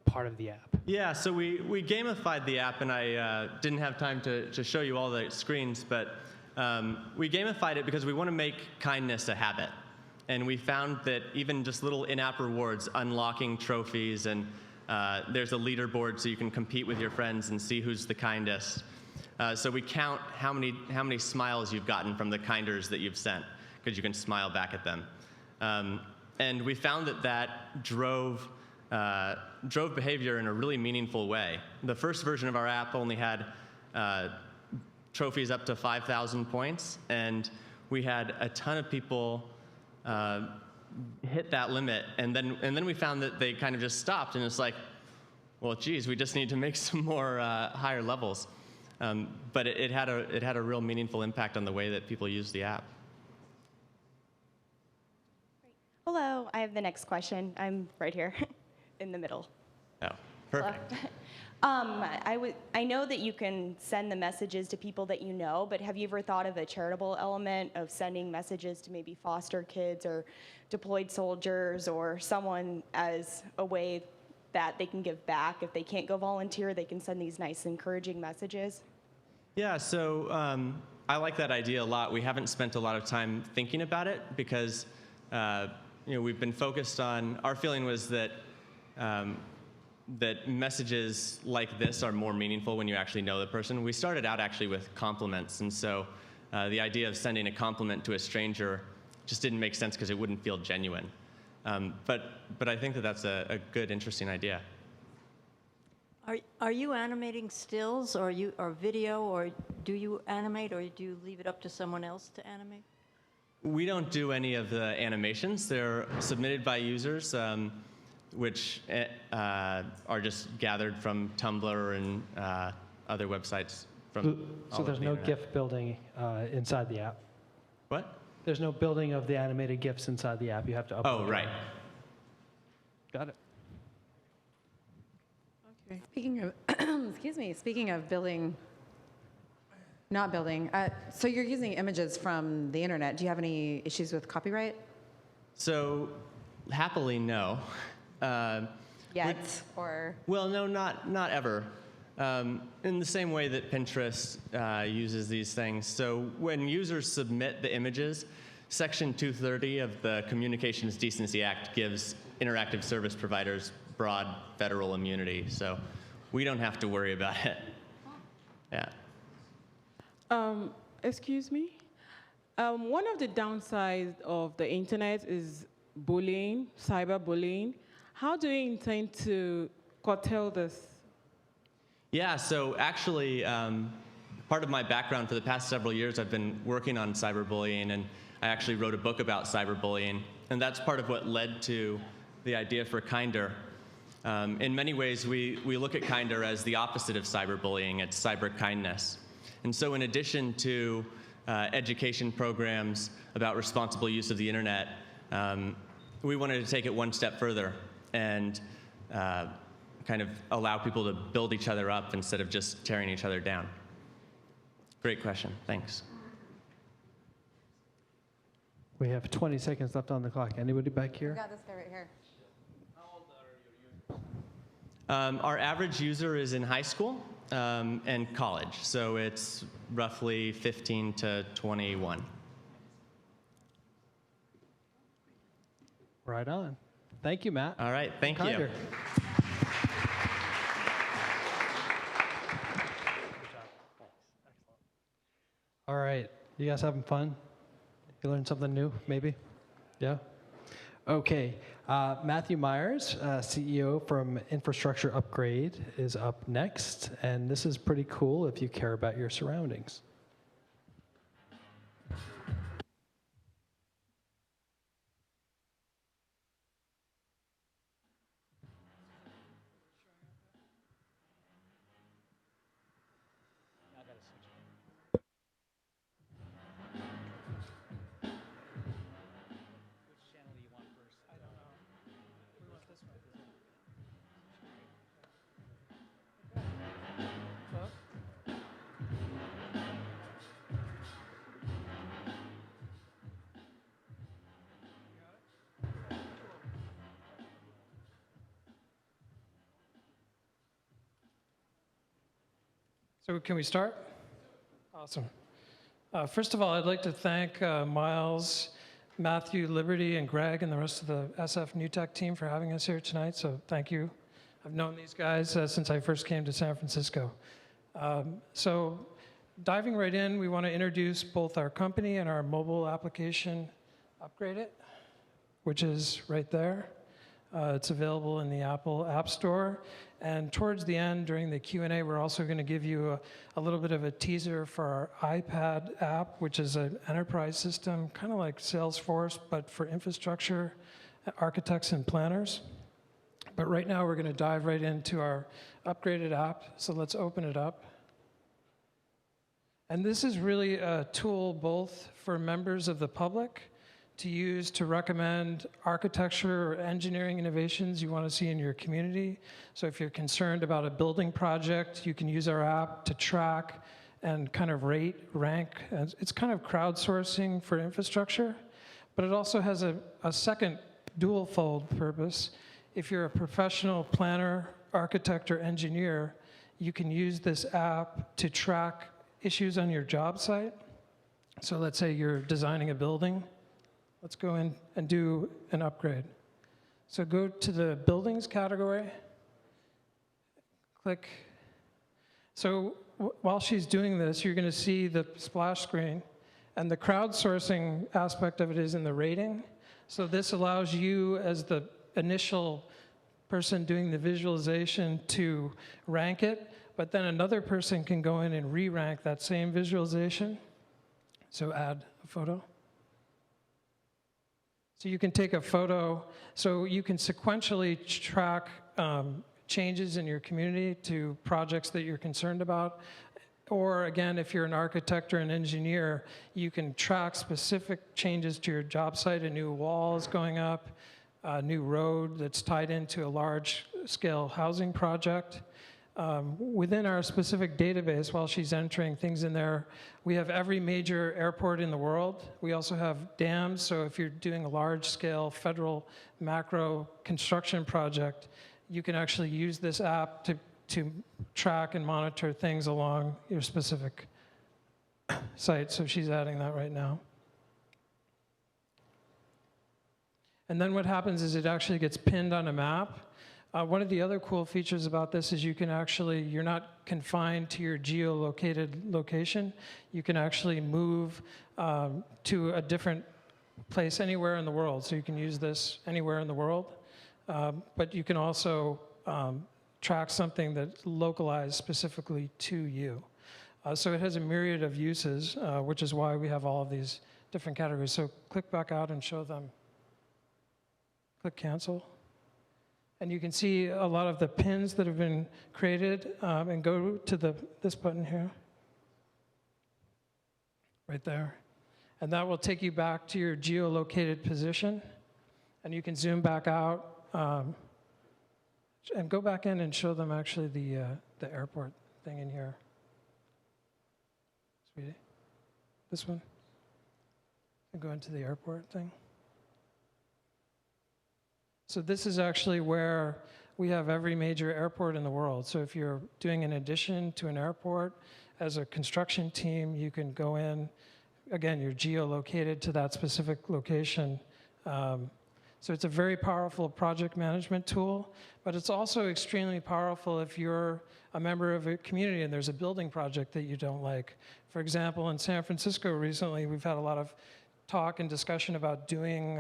part of the app? Yeah, so we gamified the app, and I didn't have time to show you all the screens, but we gamified it because we want to make kindness a habit. And we found that even just little in-app rewards, unlocking trophies, and there's a leaderboard so you can compete with your friends and see who's the kindest. So we count how many smiles you've gotten from the kinders that you've sent, because you can smile back at them. And we found that drove behavior in a really meaningful way. The first version of our app only had trophies up to 5,000 points, and we had a ton of people hit that limit, and then we found that they kind of just stopped, and it's like, well, geez, we just need to make some more higher levels. But it had a real meaningful impact on the way that people use the app. Hello, I have the next question. I'm right here in the middle. Oh, perfect. I know that you can send the messages to people that you know, but have you ever thought of a charitable element of sending messages to maybe foster kids or deployed soldiers or someone as a way that they can give back? If they can't go volunteer, they can send these nice, encouraging messages. Yeah, so I like that idea a lot. We haven't spent a lot of time thinking about it because we've been focused on, our feeling was that that messages like this are more meaningful when you actually know the person. We started out actually with compliments, and so the idea of sending a compliment to a stranger just didn't make sense because it wouldn't feel genuine. But I think that that's a good, interesting idea. Are you animating stills or video, or do you animate, or do you leave it up to someone else to animate? We don't do any of the animations. They're submitted by users, which are just gathered from Tumblr and other websites. So there's no GIF building inside the app? What? There's no building of the animated GIFs inside the app. You have to upload Oh, right. Got it. Okay. Speaking of, speaking of building, not building, so you're using images from the internet. Do you have any issues with copyright? So, happily, no. Yet, or? Well, no, not ever. In the same way that Pinterest uses these things. So when users submit the images, Section 230 of the Communications Decency Act gives interactive service providers broad federal immunity. So we don't have to worry about it. Yeah. Excuse me? One of the downsides of the internet is bullying, cyberbullying. How do you intend to curtail this? Yeah, so actually, part of my background for the past several years, I've been working on cyberbullying, and I actually wrote a book about cyberbullying, and that's part of what led to the idea for Kindr. In many ways, we look at Kindr as the opposite of cyberbullying. It's cyber kindness. And so in addition to education programs about responsible use of the internet, we wanted to take it one step further and kind of allow people to build each other up instead of just tearing each other down. Great question. Thanks. We have 20 seconds left on the clock. Anybody back here? We got this guy right here. Our average user is in high school and college, so it's roughly 15 to 21. Right on. Thank you, Matt. All right, thank you. Kindr. All right, you guys having fun? You learned something new, maybe? Yeah? Okay, Matthew Myers, CEO from Infrastructure Upgrade, is up next, and this is pretty cool if you care about your surroundings. So can we start? Awesome. First of all, I'd like to thank Miles, Matthew, Liberty, and Greg, and the rest of the SF New Tech team for having us here tonight, so thank you. I've known these guys since I first came to San Francisco. So diving right in, we want to introduce both our company and our mobile application, Upgrade It, which is right there. It's available in the Apple App Store. And towards the end, during the Q&A, we're also going to give you a little bit of a teaser for our iPad app, which is an enterprise system, kind of like Salesforce, but for infrastructure architects and planners. But right now, we're going to dive right into our upgraded app. So let's open it up. And this is really a tool both for members of the public to use to recommend architecture or engineering innovations you want to see in your community. So if you're concerned about a building project, you can use our app to track and kind of rate, rank. It's kind of crowdsourcing for infrastructure, but it also has a second dual-fold purpose. If you're a professional planner, architect, or engineer, you can use this app to track issues on your job site. So let's say you're designing a building. Let's go in and do an upgrade. So go to the buildings category, click. So while she's doing this, you're going to see the splash screen, and the crowdsourcing aspect of it is in the rating. So this allows you as the initial person doing the visualization to rank it, but then another person can go in and re-rank that same visualization. So add a photo. So you can take a photo, so you can sequentially track changes in your community to projects that you're concerned about. Or again, if you're an architect or an engineer, you can track specific changes to your job site, a new wall is going up, a new road that's tied into a large-scale housing project. Within our specific database, while she's entering things in there, we have every major airport in the world. We also have dams, so if you're doing a large-scale federal macro construction project, you can actually use this app to track and monitor things along your specific site. So she's adding that right now. And then what happens is it actually gets pinned on a map. One of the other cool features about this is you can actually, you're not confined to your geolocated location. You can actually move to a different place anywhere in the world. So you can use this anywhere in the world. But you can also track something that's localized specifically to you. So it has a myriad of uses, which is why we have all of these different categories. So click back out and show them. Click cancel. And you can see a lot of the pins that have been created, and go to this button here, right there. And that will take you back to your geolocated position. And you can zoom back out and go back in and show them actually the airport thing in here. Sweetie, this one. And go into the airport thing. So this is actually where we have every major airport in the world. So if you're doing an addition to an airport as a construction team, you can go in. Again, you're geolocated to that specific location. So it's a very powerful project management tool, but it's also extremely powerful if you're a member of a community and there's a building project that you don't like. For example, in San Francisco recently, we've had a lot of talk and discussion about doing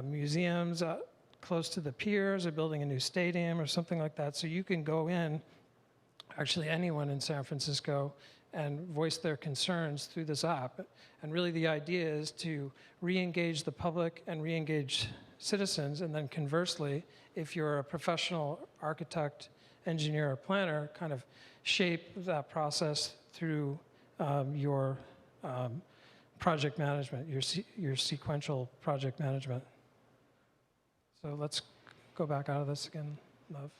museums close to the piers or building a new stadium or something like that. So you can go in, actually anyone in San Francisco, and voice their concerns through this app. And really the idea is to re-engage the public and re-engage citizens, and then conversely, if you're a professional architect, engineer, or planner, kind of shape that process through your project management, your sequential project management. So let's go back out of this again, love.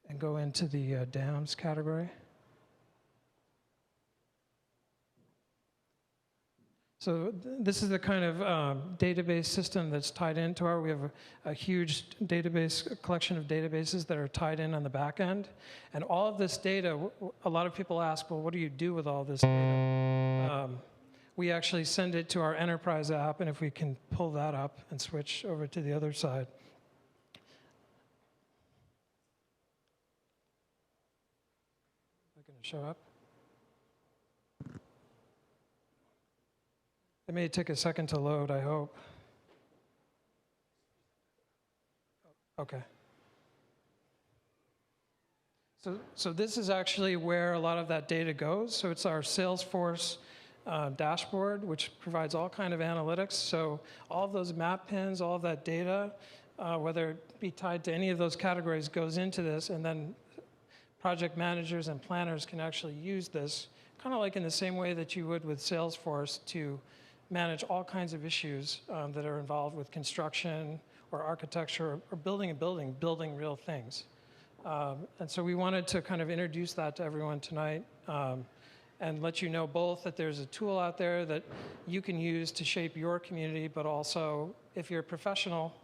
And go into the dams category. So this is the kind of database system that's tied into we have a huge database, collection of databases that are tied in on the back end. And all of this data, a lot of people ask, well, what do you do with all this data? We actually send it to our enterprise app, and if we can pull that up and switch over to the other side. Is that going to show up? It may take a second to load, I hope. Okay. So this is actually where a lot of that data goes. So it's our Salesforce dashboard, which provides all kind of analytics. So all of those map pins, all of that data, whether it be tied to any of those categories, goes into this, and then project managers and planners can actually use this, kind of like in the same way that you would with Salesforce, to manage all kinds of issues that are involved with construction or architecture or building a building, building real things. And so we wanted to kind of introduce that to everyone tonight. And let you know both that there's a tool out there that you can use to shape your community, but also, if you're a professional,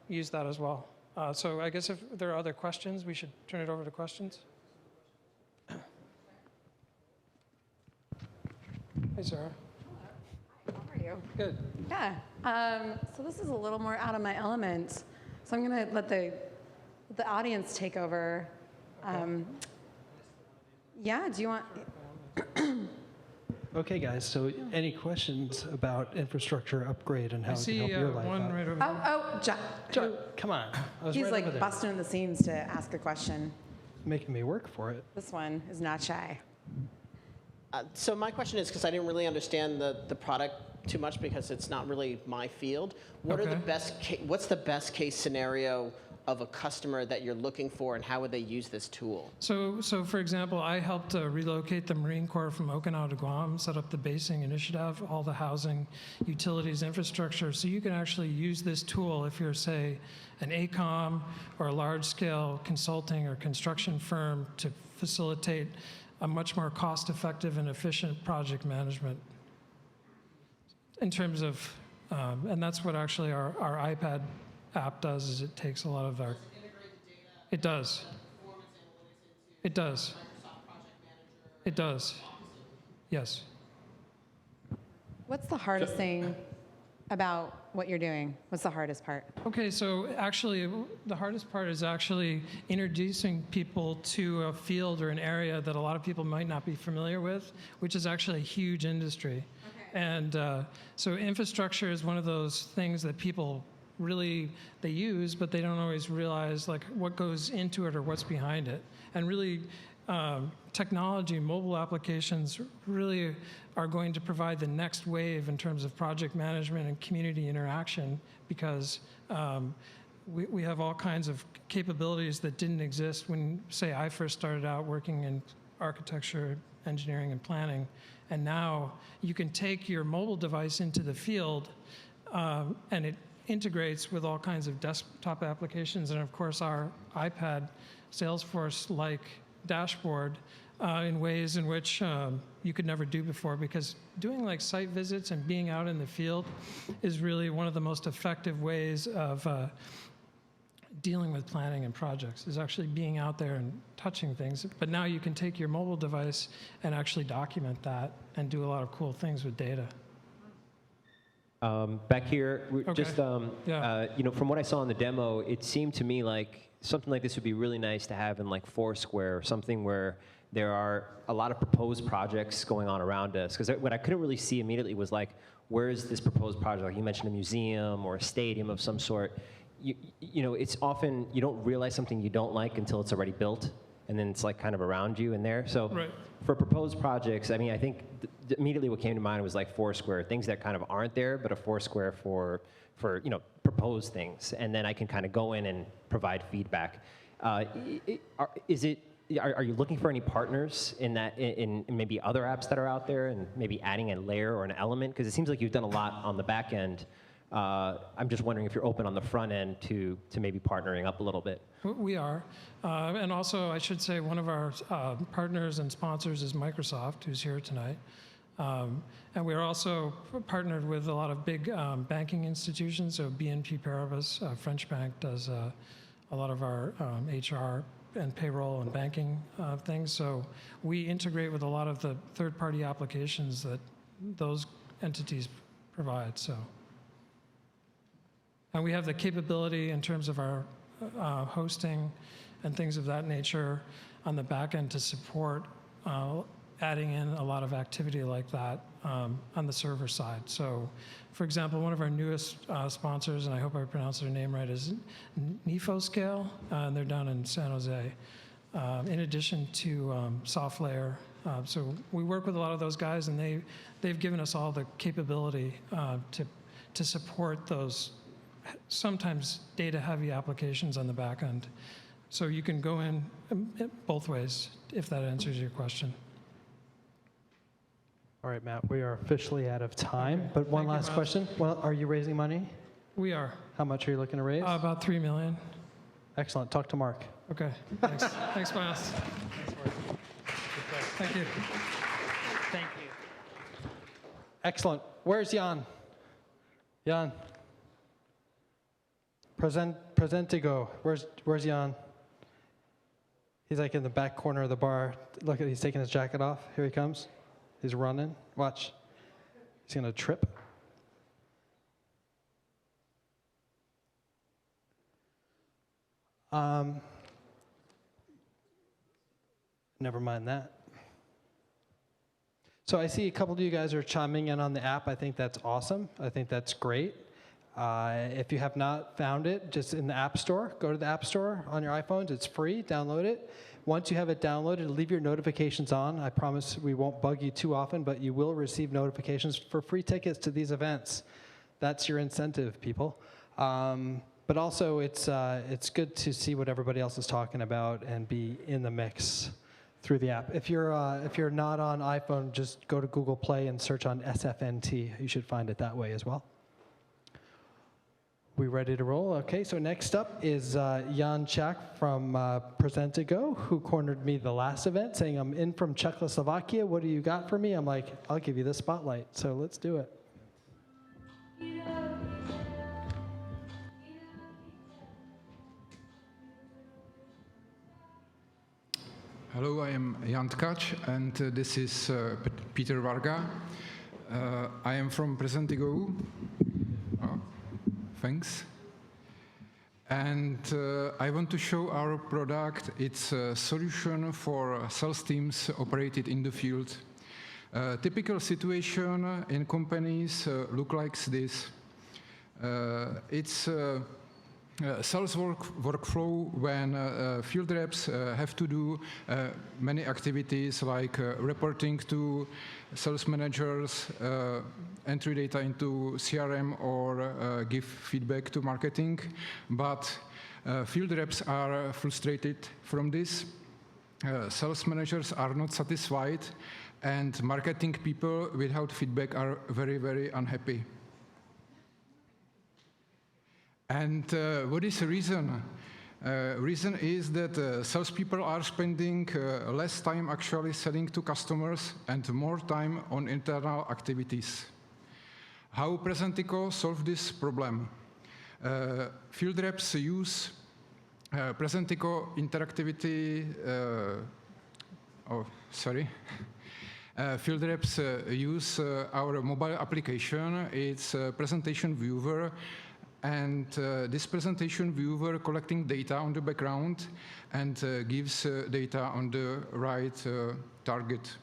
use that as well. So I guess if there are other questions, we should turn it over to questions. Hey, Sarah. How are you? Good. Yeah. So this is a little more out of my element. So I'm going to let the audience take over. Yeah, do you want... Okay, guys, so any questions about infrastructure upgrade and how it can help your life one out? right over there. John. Come on. I was He's right like over there. busting in the seams to ask a question. Making me work for it. This one is not shy. So my question is, because I didn't really understand the product too much because it's not really my field. What are the what's the best case scenario of a customer that you're looking for, and how would they use this tool? So for example, I helped relocate the Marine Corps from Okinawa to Guam, set up the basing initiative, all the housing, utilities, infrastructure. So you can actually use this tool if you're, say, an ACOM or a large-scale consulting or construction firm to facilitate a much more cost-effective and efficient project management. In terms of, and that's what actually our iPad app does, is it takes a lot of our, it does. It does. It does. Yes. What's the hardest thing about what you're doing? What's the hardest part? Okay, so actually, the hardest part is actually introducing people to a field or an area that a lot of people might not be familiar with, which is actually a huge industry. Okay. And so infrastructure is one of those things that people really they use, but they don't always realize like what goes into it or what's behind it. And really, technology, mobile applications really are going to provide the next wave in terms of project management and community interaction, because we have all kinds of capabilities that didn't exist when, say, I first started out working in architecture, engineering, and planning. And now you can take your mobile device into the field, and it integrates with all kinds of desktop applications, and of course our iPad Salesforce-like dashboard in ways in which you could never do before, because doing like site visits and being out in the field is really one of the most effective ways of dealing with planning and projects, is actually being out there and touching things. But now you can take your mobile device and actually document that and do a lot of cool things with data. Back here, Okay. just from what I saw in the demo, it seemed to me like something like this would be really nice to have in like Foursquare, or something where there are a lot of proposed projects going on around us. Because what I couldn't really see immediately was like, where is this proposed project? Like you mentioned a museum or a stadium of some sort. It's often, you don't realize something you don't like until it's already built, and then it's like kind of around you in there. So Right. for proposed projects, I mean, I think immediately what came to mind was like Foursquare, things that kind of aren't there, but a Foursquare for proposed things, and then I can kind of go in and provide feedback. Are you looking for any partners in that, in maybe other apps that are out there, and maybe adding a layer or an element? Because it seems like you've done a lot on the back end. I'm just wondering if you're open on the front end to maybe partnering up a little bit. We are. And also, I should say, one of our partners and sponsors is Microsoft, who's here tonight. And we're also partnered with a lot of big banking institutions. So BNP Paribas, French bank, does a lot of our HR and payroll and banking things. So we integrate with a lot of the third-party applications that those entities provide. So. And we have the capability in terms of our hosting and things of that nature on the back end to support adding in a lot of activity like that on the server side. So, for example, one of our newest sponsors, and I hope I pronounced their name right, is Nefoscale, and they're down in San Jose, in addition to SoftLayer. So we work with a lot of those guys, and they've given us all the capability to support those sometimes data-heavy applications on the back end. So you can go in both ways, if that answers your question. All right, Matt, we are officially out of time, Okay. but one Thank you, last Miles. question. Well, are you raising money? We are. How much are you looking to raise? About $3 million. Excellent. Talk to Mark. Okay, thanks. Thanks, Miles. Thank you. Thank you. Excellent. Where's Jan? Jan. PresentiGO. Where's Jan? He's like in the back corner of the bar. Look at, he's taking his jacket off. Here he comes. He's running. Watch. He's gonna trip. Never mind that. So I see a couple of you guys are chiming in on the app. I think that's awesome. I think that's great. If you have not found it, just in the App Store, go to the App Store on your iPhones. It's free. Download it. Once you have it downloaded, leave your notifications on. I promise we won't bug you too often, but you will receive notifications for free tickets to these events. That's your incentive, people. But also, it's good to see what everybody else is talking about and be in the mix through the app. If you're not on iPhone, just go to Google Play and search on SFNT. You should find it that way as well. We ready to roll? Okay, so next up is Jan Tkac from PresentiGO, who cornered me the last event, saying, I'm in from Czechoslovakia. What do you got for me? I'm like, I'll give you the spotlight. So let's do it. Hello, I am Jan Tkac, and this is Peter Varga. I am from PresentiGO. Thanks. And I want to show our product. It's a solution for sales teams operated in the field. Typical situation in companies look like this. It's sales workflow when field reps have to do many activities like reporting to sales managers, entry data into CRM, or give feedback to marketing. But field reps are frustrated from this. Sales managers are not satisfied, and marketing people without feedback are very, very unhappy. And what is the reason? Reason is that salespeople are spending less time actually selling to customers and more time on internal activities. How PresentiGO solve this problem? Field reps use PresentiGO interactivity. Field reps use our mobile application. It's a presentation viewer. And this presentation viewer collecting data on the background and gives data on the right target.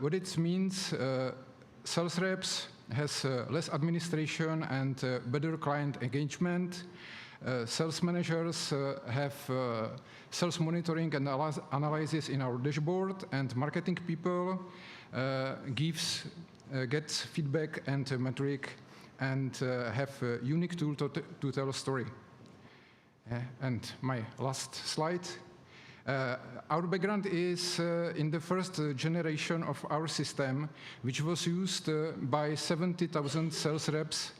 What it means, sales reps has less administration and better client engagement. Sales managers have sales monitoring and analysis in our dashboard, and marketing people gets feedback and metric and have a unique tool to tell a story. And my last slide. Our background is in the first generation of our system, which was used by 70,000 sales reps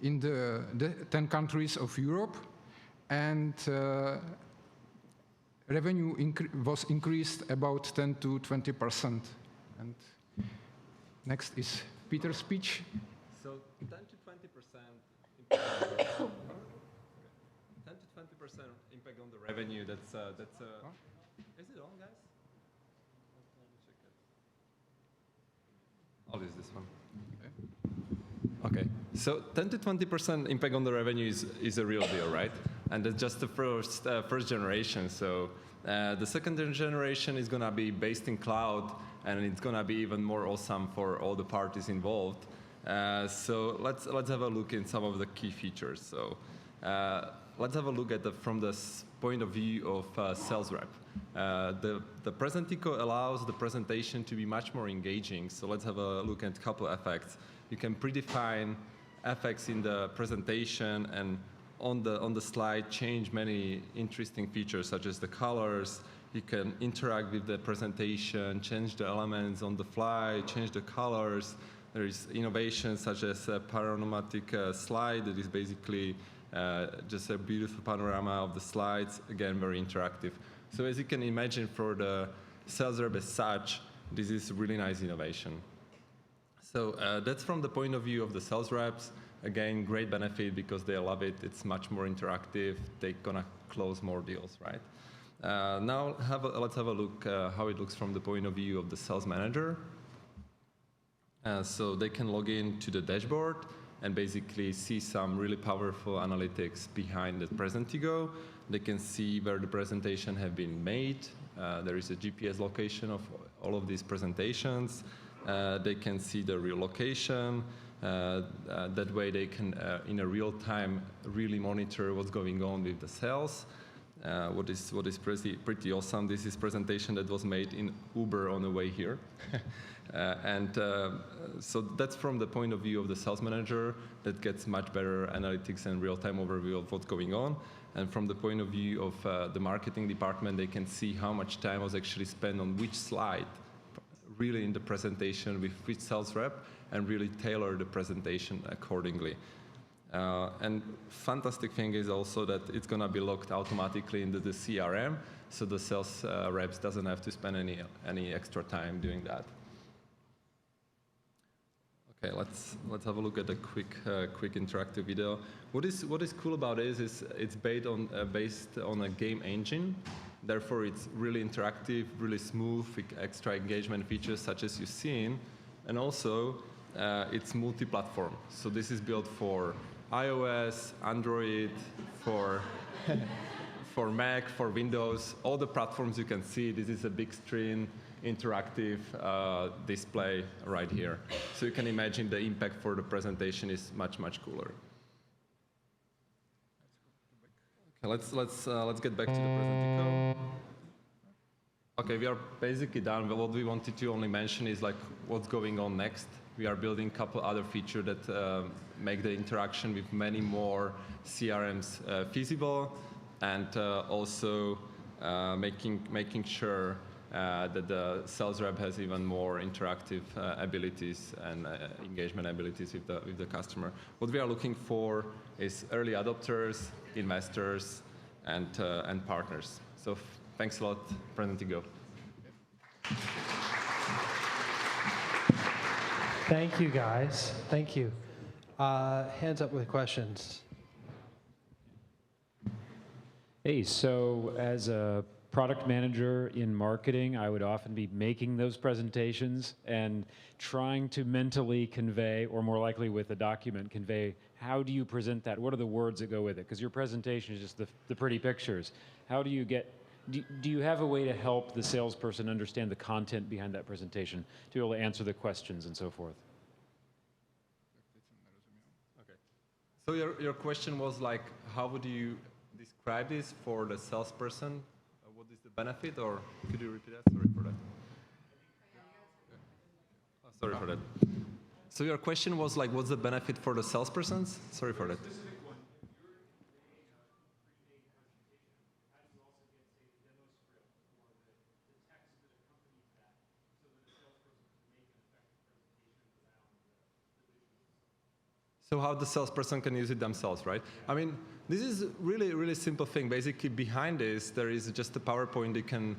in the 10 countries of Europe, and revenue was increased about 10 to 20%. And next is Peter's speech. So 10 to 20% impact on the revenue. That's is it on, guys? Let me check it. I'll use this one. Okay. So 10 to 20% impact on the revenue is a real deal, right? And that's just the first generation. So the second generation is going to be based in cloud, and it's going to be even more awesome for all the parties involved. So let's have a look in some of the key features. So let's have a look at from the point of view of sales rep. The PresentiGO allows the presentation to be much more engaging. So let's have a look at a couple of effects. You can predefine effects in the presentation, and on the slide change many interesting features such as the colors. You can interact with the presentation, change the elements on the fly, change the colors. There is innovation such as a panoramic slide that is basically just a beautiful panorama of the slides, again, very interactive. So as you can imagine, for the sales rep as such, this is a really nice innovation. So that's from the point of view of the sales reps. Again, great benefit because they love it. It's much more interactive. They're going to close more deals, right? Now let's have a look how it looks from the point of view of the sales manager. So they can log in to the dashboard and basically see some really powerful analytics behind the PresentiGO. They can see where the presentation have been made. There is a GPS location of all of these presentations. They can see the real location. That way they can, in a real time, really monitor what's going on with the sales. What is pretty awesome, this is presentation that was made in Uber on the way here. So that's from the point of view of the sales manager that gets much better analytics and real-time overview of what's going on. And from the point of view of the marketing department, they can see how much time was actually spent on which slide, really in the presentation with which sales rep, and really tailor the presentation accordingly. And fantastic thing is also that it's going to be logged automatically into the CRM, so the sales reps doesn't have to spend any extra time doing that. Okay, let's have a look at a quick interactive video. What is cool about it is it's based on a game engine. Therefore, it's really interactive, really smooth, with extra engagement features such as you've seen, and also it's multi-platform. So this is built for iOS, Android, for Mac, for Windows, all the platforms you can see. This is a big screen, interactive display right here. So you can imagine the impact for the presentation is much, much cooler. Let's get back to the PresentiGO. Okay, we are basically done. But what we wanted to only mention is like what's going on next. We are building a couple other features that make the interaction with many more CRMs feasible, and also making sure that the sales rep has even more interactive abilities and engagement abilities with the customer. What we are looking for is early adopters, investors, and partners. So thanks a lot, PresentiGO. Thank you, guys. Thank you. Hands up with questions. Hey, so as a product manager in marketing, I would often be making those presentations and trying to mentally convey, or more likely with a document, convey how do you present that? What are the words that go with it? Because your presentation is just the pretty pictures. How do you get, do you have a way to help the salesperson understand the content behind that presentation, to be able to answer the questions and so forth? Okay. So your question was like, how would you describe this for the salesperson? What is the benefit, or could you repeat that? Sorry for that. Oh, sorry for that. So your question was like, what's the benefit for the salespersons? Sorry for that. So how the salesperson can use it themselves, right? I mean, this is really, really simple thing. Basically, behind this, there is just a PowerPoint you can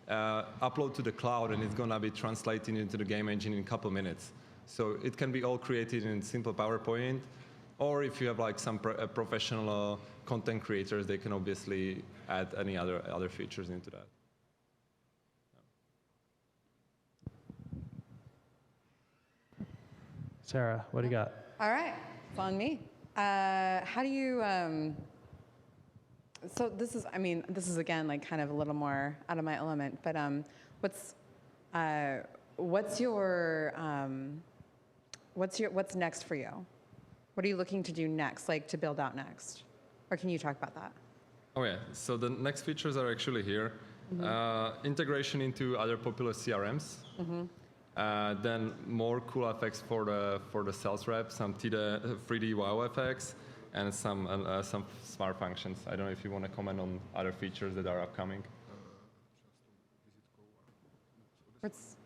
upload to the cloud, and it's going to be translated into the game engine in a couple minutes. So it can be all created in simple PowerPoint, or if you have like some professional content creators, they can obviously add any other features into that. Sarah, what do you got? All right, it's on me. How do you, so this is, I mean, this is again like kind of a little more out of my element, but what's next for you? What are you looking to do next, like to build out next? Or can you talk about that? Oh yeah, so the next features are actually here. Mm-hmm. Integration into other popular CRMs. Mm-hmm. Then more cool effects for the sales rep, some 3D wow effects, and some smart functions. I don't know if you want to comment on other features that are upcoming. What's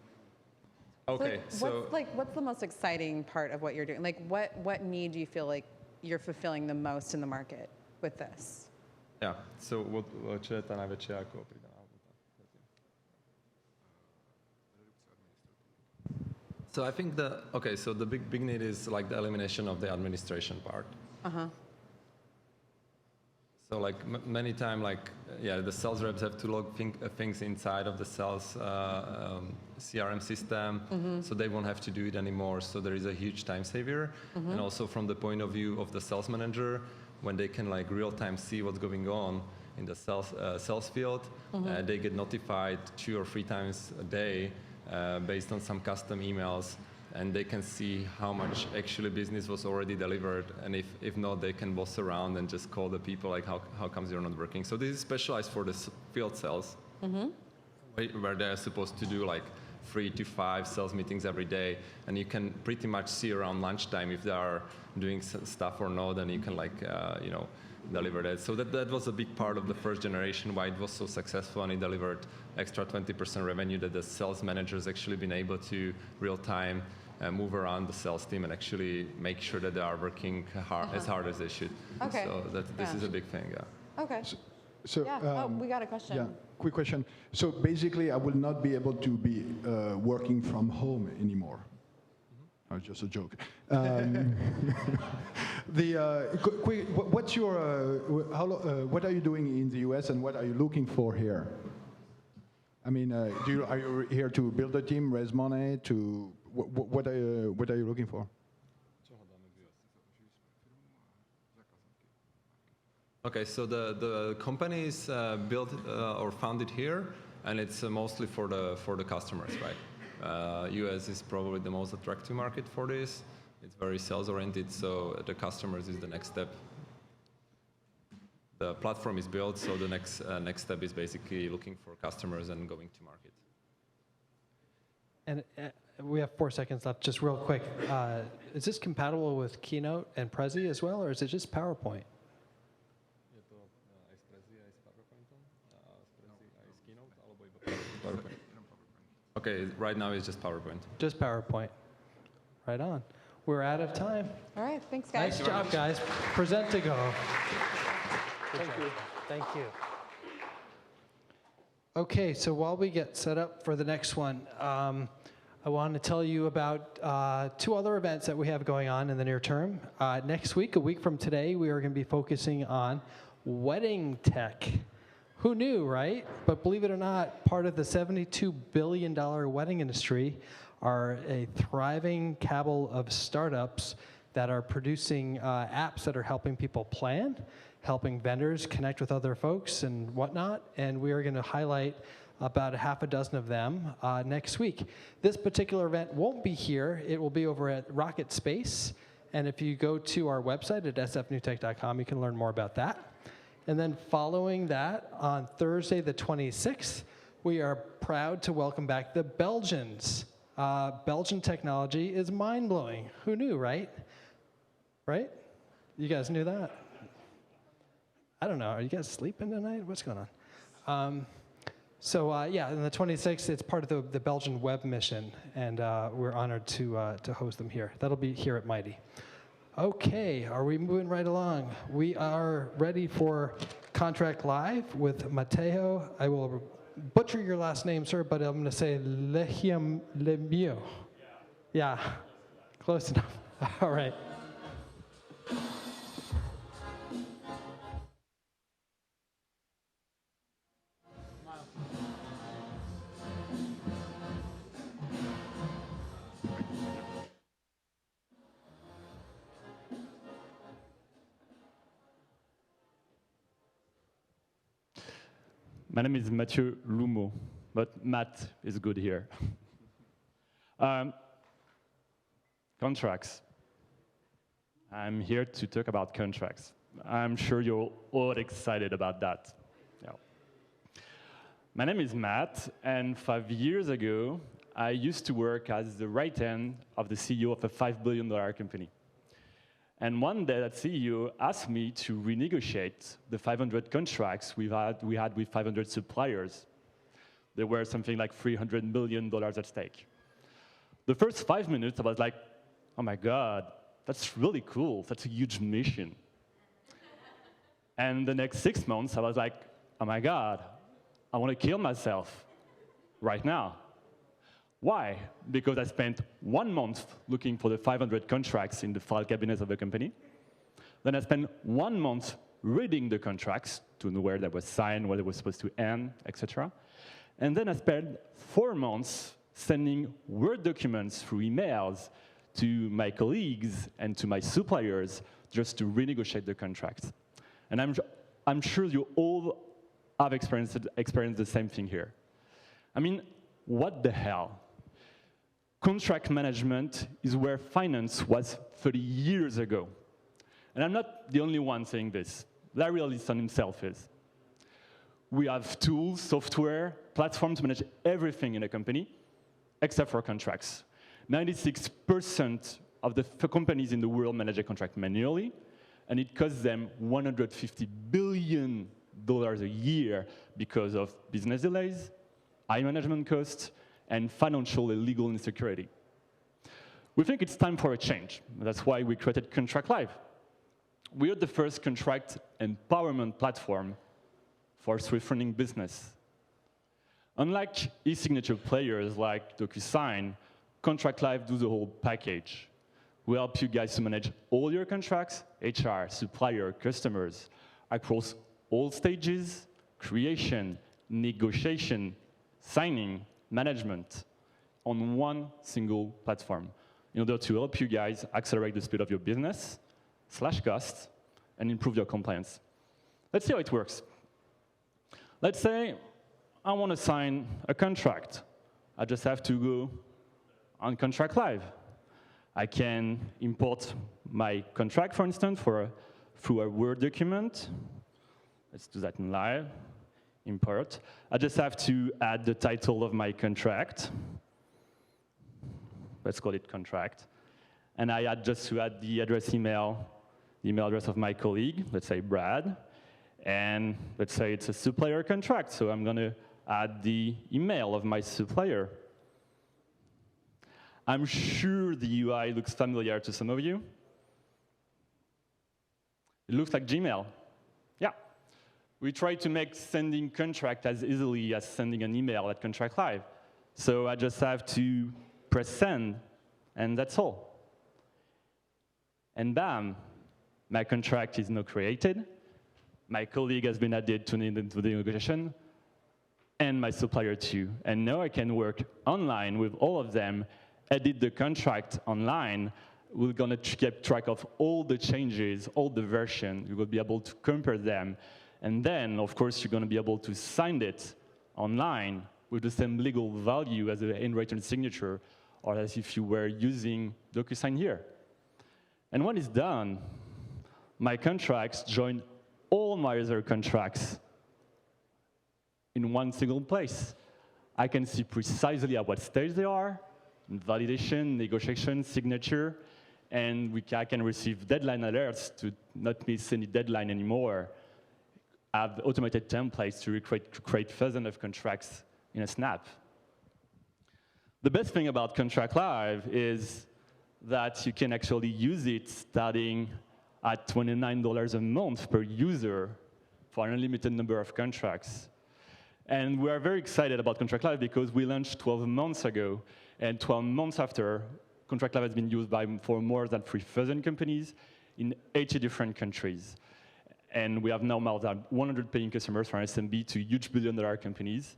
the most exciting part of what you're doing? Like, what need do you feel like you're fulfilling the most in the market with this? Yeah. So čo je tá najväčšia ako pridaná hodnota? So I think so the big need is like the elimination of the administration part. Uh-huh. So like many times, like, the sales reps have to log things inside of the sales CRM system, mm-hmm. so they won't have to do it anymore. So there is a huge time saver. Mm-hmm. And also from the point of view of the sales manager, when they can like real time see what's going on in the sales field, mm-hmm. They get notified 2 or 3 times a day based on some custom emails, and they can see how much actually business was already delivered, and if not, they can boss around and just call the people like, how comes you're not working? So this is specialized for the field sales, mm-hmm. where they're supposed to do like 3 to 5 sales meetings every day, and you can pretty much see around lunchtime if they are doing stuff or not, and you can like deliver that. So that was a big part of the first generation, why it was so successful, and it delivered extra 20% revenue that the sales managers actually been able to real time move around the sales team and actually make sure that they are working as hard as they should. Okay. So this is a big thing, yeah. Okay. So we got a question. Yeah, quick question. So basically, I will not be able to be working from home anymore. Mm-hmm. Oh, just a joke. What's your what are you doing in the US, and what are you looking for here? I mean, are you here to build a team, raise money? What are you looking for? Okay, so the company is built or founded here, and it's mostly for the customers, right? US is probably the most attractive market for this. It's very sales oriented, so the customers is the next step. the platform is built, so the next step is basically looking for customers and going to market. And we have 4 seconds left, just real quick. Is this compatible with Keynote and Prezi as well, or is it just PowerPoint? Okay, right now it's just PowerPoint. Just PowerPoint. Right on. We're out of time. All right, thanks, guys. Nice job, guys. PresentiGO. Thank you. Thank you. Okay, so while we get set up for the next one, I want to tell you about 2 other events that we have going on in the near term. Next week, a week from today, we are going to be focusing on wedding tech. Who knew, right? But believe it or not, part of the $72 billion wedding industry are a thriving cabal of startups that are producing apps that are helping people plan, helping vendors connect with other folks and whatnot. And we are going to highlight about a half a dozen of them next week. This particular event won't be here. It will be over at Rocket Space. And if you go to our website at sfnewtech.com, you can learn more about that. And then following that, on Thursday the 26th, we are proud to welcome back the Belgians. Belgian technology is mind-blowing. Who knew, right? Right? You guys knew that? I don't know. Are you guys sleeping tonight? What's going on? Yeah, on the 26th, it's part of the Belgian Web Mission, and we're honored to host them here. That'll be here at Mighty. Okay, are we moving right along? We are ready for Contract Live with Matthieu. I will butcher your last name, sir, but I'm going to say Lhoumeau. Yeah, close enough. All right. My name is Matthieu Lhoumeau, but Matt is good here. Contracts. I'm here to talk about contracts. I'm sure you're all excited about that. Yeah. My name is Matt, and 5 years ago, I used to work as the right hand of the CEO of a $5 billion company. And one day, that CEO asked me to renegotiate the 500 contracts we had with 500 suppliers. There were something like $300 million at stake. The first 5 minutes, I was like, oh my God, that's really cool. That's a huge mission. And the next 6 months, I was like, oh my God, I want to kill myself right now. Why? Because I spent 1 month looking for the 500 contracts in the file cabinets of the company. Then I spent 1 month reading the contracts to know where they were signed, where they were supposed to end, etc. And then I spent 4 months sending Word documents through emails to my colleagues and to my suppliers just to renegotiate the contracts. And I'm sure you all have experienced the same thing here. I mean, what the hell? Contract management is where finance was 30 years ago. And I'm not the only one saying this. Larry Ellison himself is. We have tools, software, platforms to manage everything in a company, except for contracts. 96% of the companies in the world manage a contract manually, and it costs them $150 billion a year because of business delays, high management costs, and financial and legal insecurity. We think it's time for a change. That's why we created Contract Live. We are the first contract empowerment platform for Swift-running business. Unlike e-signature players like DocuSign, Contract Live does the whole package. We help you guys to manage all your contracts, HR, supplier, customers, across all stages, creation, negotiation, signing, management, on one single platform in order to help you guys accelerate the speed of your business, slash costs, and improve your compliance. Let's see how it works. Let's say I want to sign a contract. I just have to go on Contract Live. I can import my contract, for instance, through a Word document. Let's do that in live. Import. I just have to add the title of my contract. Let's call it contract. And I had just to add the email address of my colleague, let's say Brad. And let's say it's a supplier contract, so I'm going to add the email of my supplier. I'm sure the UI looks familiar to some of you. It looks like Gmail. Yeah. We try to make sending contract as easily as sending an email at Contract Live. So I just have to press send, and that's all. And bam, my contract is now created. My colleague has been added to the negotiation, and my supplier too. And now I can work online with all of them, edit the contract online. We're going to keep track of all the changes, all the versions. You will be able to compare them. And then, of course, you're going to be able to sign it online with the same legal value as a handwritten signature, or as if you were using DocuSign here. And when it's done, my contracts join all my other contracts in one single place. I can see precisely at what stage they are, in validation, negotiation, signature, and I can receive deadline alerts to not miss any deadline anymore. I have automated templates to create thousands of contracts in a snap. The best thing about Contract Live is that you can actually use it starting at $29 a month per user for an unlimited number of contracts. And we are very excited about Contract Live because we launched 12 months ago, and 12 months after, Contract Live has been used for more than 3,000 companies in 80 different countries. And we have now more than 100 paying customers from SMB to huge billion-dollar companies.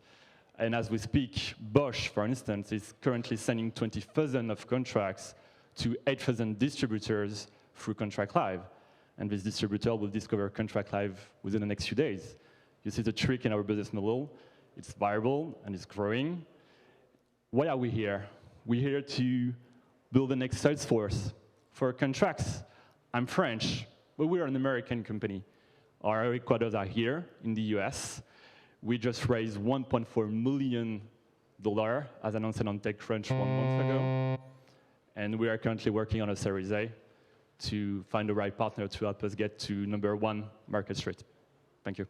And as we speak, Bosch, for instance, is currently sending 20,000 of contracts to 8,000 distributors through Contract Live. And this distributor will discover Contract Live within the next few days. You see the trick in our business model. It's viable and it's growing. Why are we here? We're here to build the next Salesforce for contracts. I'm French, but we're an American company. Our headquarters are here in the US. We just raised $1.4 million, as announced on TechCrunch 1 month ago. And we are currently working on a Series A to find the right partner to help us get to #1 Market Street. Thank you.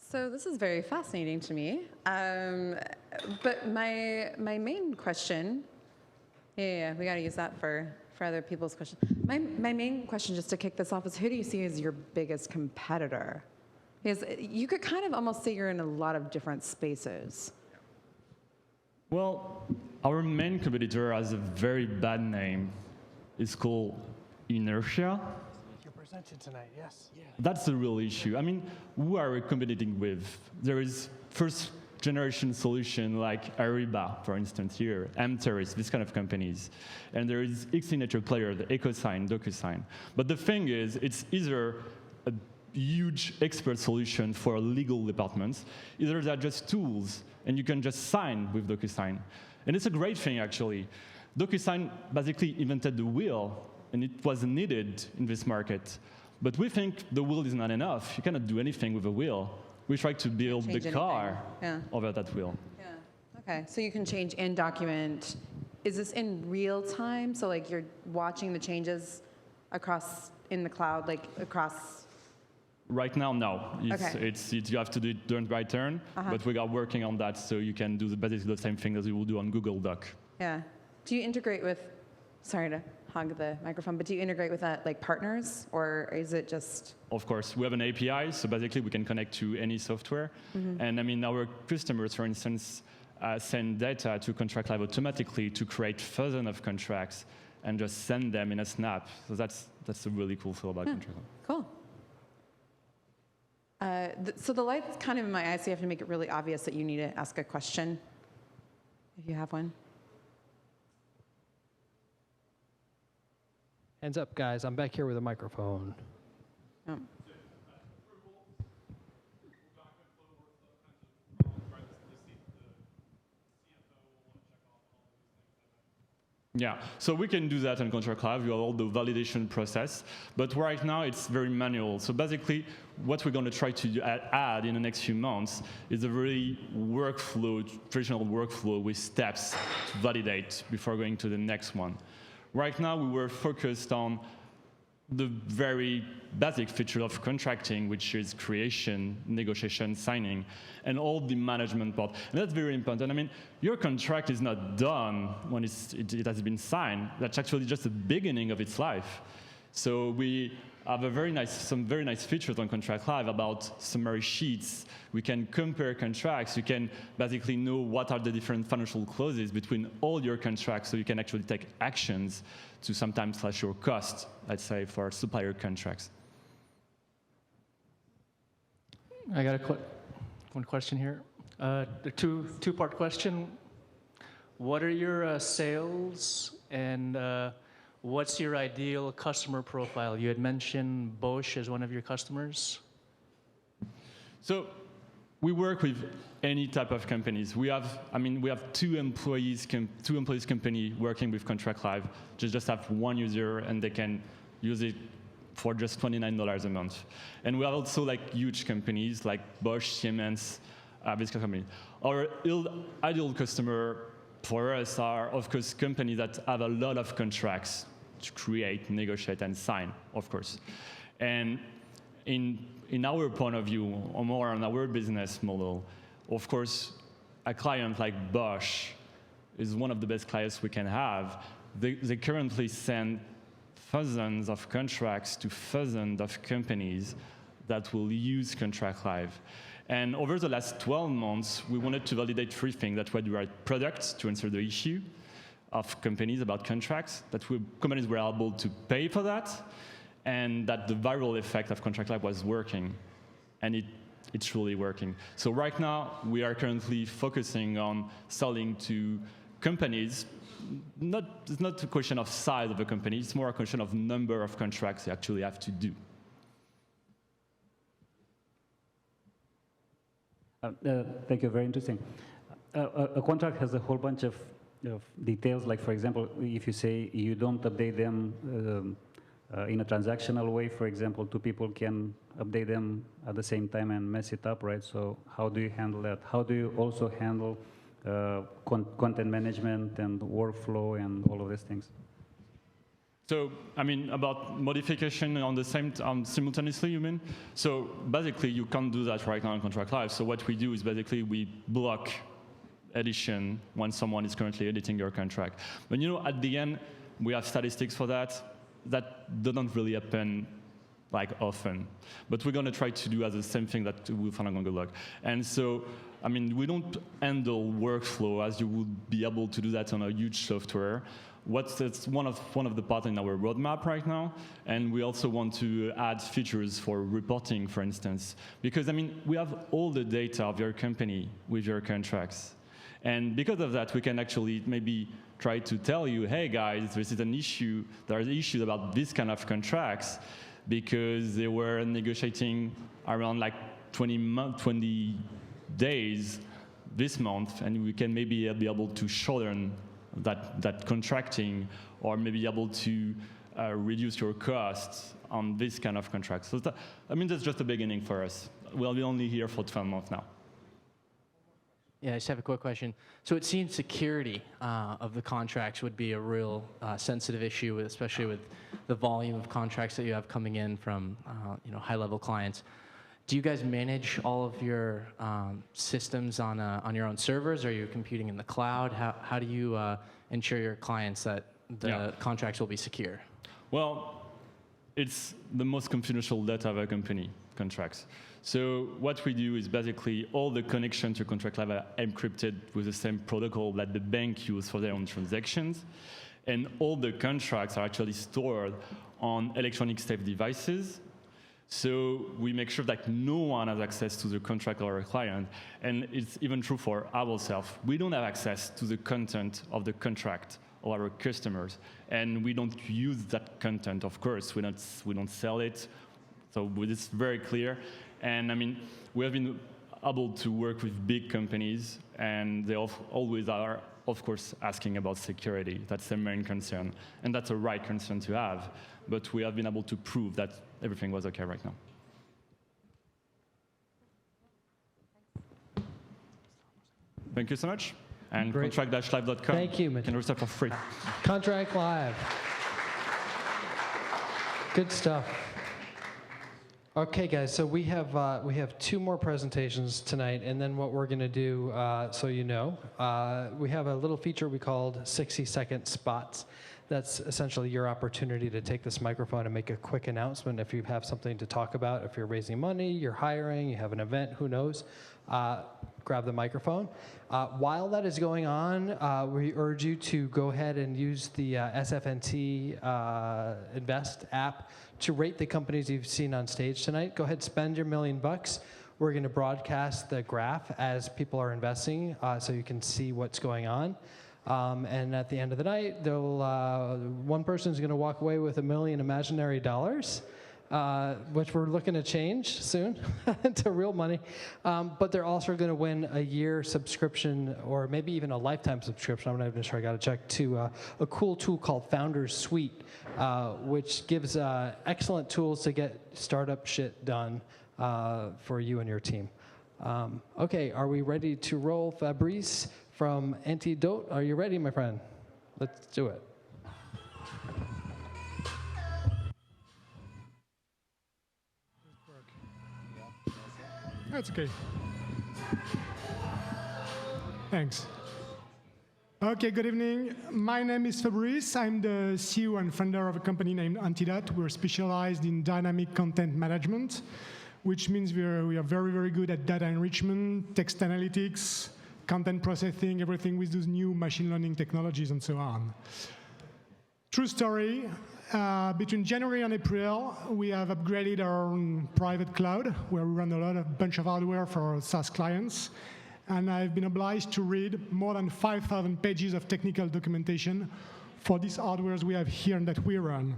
So this is very fascinating to me. But my main question, yeah, we got to use that for other people's questions. My main question, just to kick this off, is who do you see as your biggest competitor? Because you could kind of almost say you're in a lot of different spaces. Well, our main competitor has a very bad name. It's called inertia. You're presented tonight, yes. Yeah. That's the real issue. I mean, who are we competing with? There is first-generation solution like Ariba, for instance, here, Mteris, these kind of companies. And there is e-signature player, the EchoSign, DocuSign. But the thing is, it's either a huge expert solution for legal departments, either they're just tools, and you can just sign with DocuSign. And it's a great thing, actually. DocuSign basically invented the wheel, and it was needed in this market. But we think the wheel is not enough. You cannot do anything with a wheel. We try to build the car over that wheel. Yeah. Okay. So you can change in document. Is this in real time? So like you're watching the changes across in the cloud, like across. Right now, no. You have to do it turn by turn, but we are working on that, so you can do basically the same thing as you will do on Google Doc. Yeah. Do you integrate with? Sorry to hog the microphone, but do you integrate with like partners, or is it just? Of course, we have an API, so basically we can connect to any software. And I mean, our customers, for instance, send data to Contract Live automatically to create thousands of contracts and just send them in a snap. So that's a really cool thing about Contract Live. Cool. So the light's kind of in my eyes, so you have to make it really obvious that you need to ask a question, if you have one. Hands up, guys. I'm back here with a microphone. Oh. Yeah, so we can do that on Contract Cloud. You have all the validation process, but right now it's very manual. So basically, what we're going to try to add in the next few months is a very traditional workflow with steps to validate before going to the next one. Right now, we were focused on the very basic feature of contracting, which is creation, negotiation, signing, and all the management part. And that's very important. I mean, your contract is not done when it has been signed. That's actually just the beginning of its life. So we have some very nice features on Contract Live about summary sheets. We can compare contracts. You can basically know what are the different financial clauses between all your contracts, so you can actually take actions to sometimes slash your cost, let's say, for supplier contracts. I got one question here. A two-part question. What are your sales and what's your ideal customer profile? You had mentioned Bosch as one of your customers. So we work with any type of companies. We have two employees company working with Contract Live. Just have one user and they can use it for just $29 a month. And we have also like huge companies like Bosch, Siemens, this kind of company. Our ideal customer for us are, of course, companies that have a lot of contracts to create, negotiate, and sign, of course. And in our point of view, or more on our business model, of course, a client like Bosch is one of the best clients we can have. They currently send thousands of contracts to thousands of companies that will use Contract Live. And over the last 12 months, we wanted to validate three things: that we had the right products to answer the issue of companies about contracts, that companies were able to pay for that, and that the viral effect of Contract Live was working. And it's really working. So right now, we are currently focusing on selling to companies. It's not a question of size of a company, it's more a question of number of contracts they actually have to do. Thank you, very interesting. A contract has a whole bunch of details, like for example, if you say you don't update them in a transactional way, for example, two people can update them at the same time and mess it up, right? So how do you handle that? How do you also handle content management and workflow and all of these things? So, I mean, about modification on the same simultaneously, you mean? So basically, you can't do that right now in Contract Live. So what we do is basically we block edition when someone is currently editing your contract. But you know, at the end, we have statistics for that. That doesn't really happen like often. But we're going to try to do as the same thing that we found on Google. And so, I mean, we don't handle workflow as you would be able to do that on a huge software. It's one of the parts in our roadmap right now, and we also want to add features for reporting, for instance, because I mean we have all the data of your company with your contracts, and because of that we can actually maybe try to tell you, hey guys, this is an issue. There are issues about this kind of contracts because they were negotiating around like 20 days this month, and we can maybe be able to shorten that contracting, or maybe able to reduce your costs on this kind of contracts. So I mean, that's just the beginning for us. We'll be only here for 12 months now. Yeah, I just have a quick question. So it seems security of the contracts would be a real sensitive issue, especially with the volume of contracts that you have coming in from high-level clients. Do you guys manage all of your systems on your own servers? Or are you computing in the cloud? How do you ensure your clients that the contracts will be secure? Well, it's the most confidential data of a company, contracts. So what we do is basically all the connections to Contract Live are encrypted with the same protocol that the bank uses for their own transactions. And all the contracts are actually stored on electronic safe devices. So we make sure that no one has access to the contract or a client. And it's even true for ourselves. We don't have access to the content of the contract of our customers. And we don't use that content, of course. We don't sell it. So it's very clear. And I mean, we have been able to work with big companies, and they always are of course, asking about security. That's their main concern. And that's a right concern to have. But we have been able to prove that everything was OK right now. Thank you so much. And contract-live.com. Thank you, can register for free. Contract Live. Good stuff. Okay, guys. So we have 2 more presentations tonight, and then what we're going to do, so you know, we have a little feature we called 60-second spots. That's essentially your opportunity to take this microphone and make a quick announcement if you have something to talk about. If you're raising money, you're hiring, you have an event, who knows, grab the microphone. While that is going on, we urge you to go ahead and use the SFNT Invest app to rate the companies you've seen on stage tonight. Go ahead, spend your $1 million. We're going to broadcast the graph as people are investing so you can see what's going on. And at the end of the night, one person is going to walk away with $1 million imaginary dollars, which we're looking to change soon to real money. But they're also going to win a year subscription or maybe even a lifetime subscription. I'm not even sure. I got to check to a cool tool called Founders Suite, which gives excellent tools to get startup shit done for you and your team. Okay, are we ready to roll? Fabrice from Antidot, are you ready, my friend? Let's do it. That's okay. Thanks. Okay, good evening. My name is Fabrice. I'm the CEO and founder of a company named Antidot. We're specialized in dynamic content management, which means we are very, very good at data enrichment, text analytics, content processing, everything with those new machine learning technologies and so on. True story, between January and April, we have upgraded our own private cloud, where we run a bunch of hardware for our SaaS clients. And I've been obliged to read more than 5,000 pages of technical documentation for these hardwares we have here and that we run.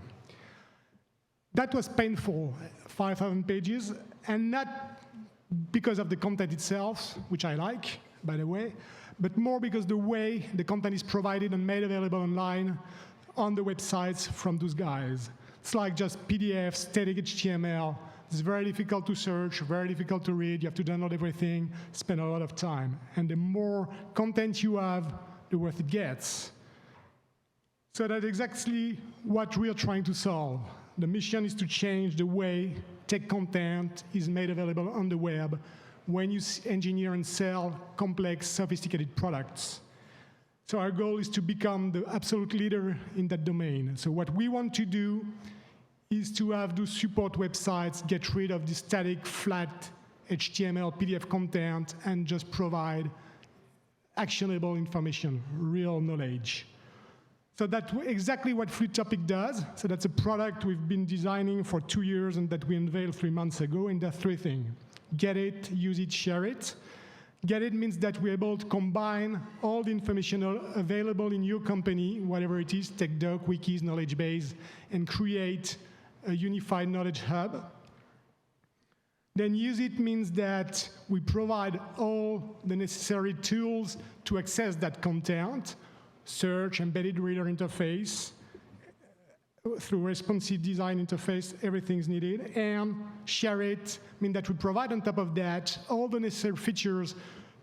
That was painful, 5,000 pages, and not because of the content itself, which I like, by the way, but more because the way the content is provided and made available online on the websites from those guys. It's like just PDFs, static HTML. It's very difficult to search, very difficult to read. You have to download everything, spend a lot of time. And the more content you have, the worse it gets. So that's exactly what we're trying to solve. The mission is to change the way tech content is made available on the web when you engineer and sell complex, sophisticated products. So our goal is to become the absolute leader in that domain. So what we want to do is to have those support websites get rid of the static, flat HTML, PDF content, and just provide actionable information, real knowledge. So that's exactly what FluidTopic does. So that's a product we've been designing for 2 years and that we unveiled 3 months ago, and there's 3 things. Get it, use it, share it. Get it means that we're able to combine all the information available in your company, whatever it is, tech doc, wikis, knowledge base, and create a unified knowledge hub. Then use it means that we provide all the necessary tools to access that content, search, embedded reader interface, through responsive design interface, everything's needed, and share it, mean that we provide on top of that all the necessary features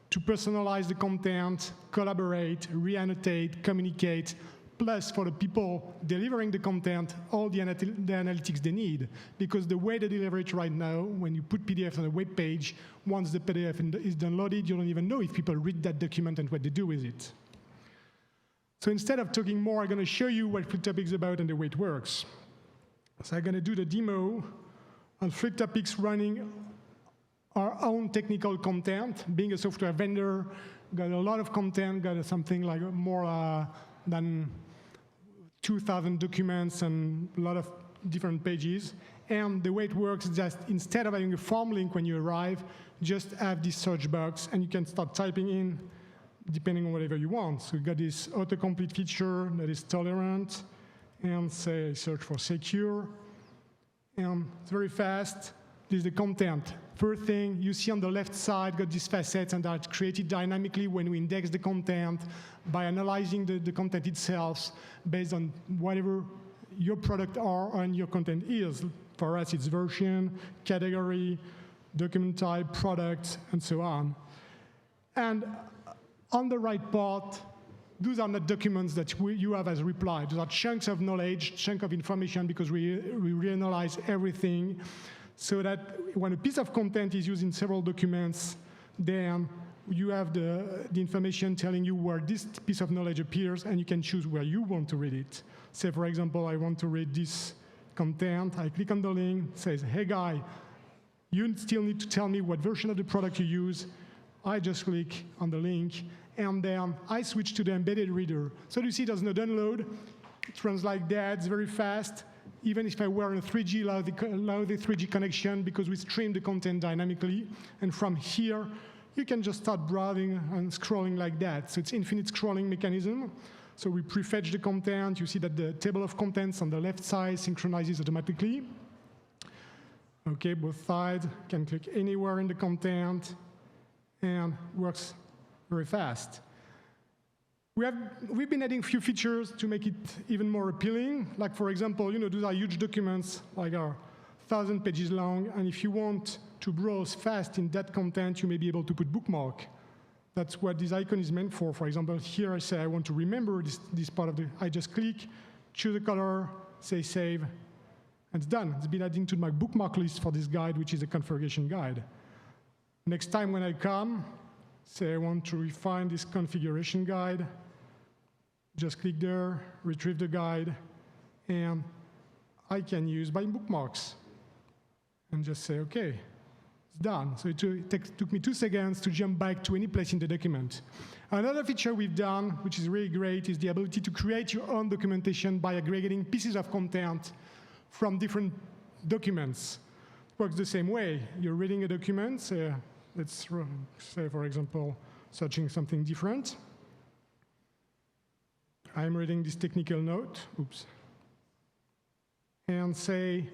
to personalize the content, collaborate, re-annotate, communicate, plus for the people delivering the content, all the analytics they need. Because the way they deliver it right now, when you put PDF on a web page, once the PDF is downloaded, you don't even know if people read that document and what they do with it. So instead of talking more, I'm going to show you what FluidTopic is about and the way it works. So I'm going to do the demo on FluidTopic's running our own technical content. Being a software vendor, got a lot of content, got something like more than 2,000 documents and a lot of different pages. And the way it works is just instead of having a form link when you arrive, just have this search box and you can start typing in depending on whatever you want. So we've got this autocomplete feature that is tolerant, and say search for secure. And it's very fast. This is the content. First thing, you see on the left side, got these facets, and are created dynamically when we index the content by analyzing the content itself based on whatever your product are and your content is. For us, it's version, category, document type, product, and so on. And on the right part, those are not documents that you have as reply. Those are chunks of knowledge, chunk of information, because we reanalyze everything so that when a piece of content is used in several documents, then you have the information telling you where this piece of knowledge appears, and you can choose where you want to read it. Say, for example, I want to read this content. I click on the link, says, hey guy, you still need to tell me what version of the product you use. I just click on the link, and then I switch to the embedded reader. So you see there's no download. It runs like that. It's very fast. Even if I were in a 3G, allow the 3G connection, because we stream the content dynamically. And from here, you can just start browsing and scrolling like that. So it's infinite scrolling mechanism. So we prefetch the content. You see that the table of contents on the left side synchronizes automatically. Okay, both sides can click anywhere in the content, and works very fast. We've been adding a few features to make it even more appealing. Like, for example, those are huge documents, like are 1,000 pages long, and if you want to browse fast in that content, you may be able to put bookmark. That's what this icon is meant for. For example, here I say I want to remember this part of I just click, choose a color, say save, and it's done. It's been added to my bookmark list for this guide, which is a configuration guide. Next time when I come, say I want to refine this configuration guide, just click there, retrieve the guide, and I can use my bookmarks. And just say, okay, it's done. So it took me 2 seconds to jump back to any place in the document. Another feature we've done, which is really great, is the ability to create your own documentation by aggregating pieces of content from different documents. It works the same way. You're reading a document, let's say, for example, searching something different. I'm reading this technical note, and say,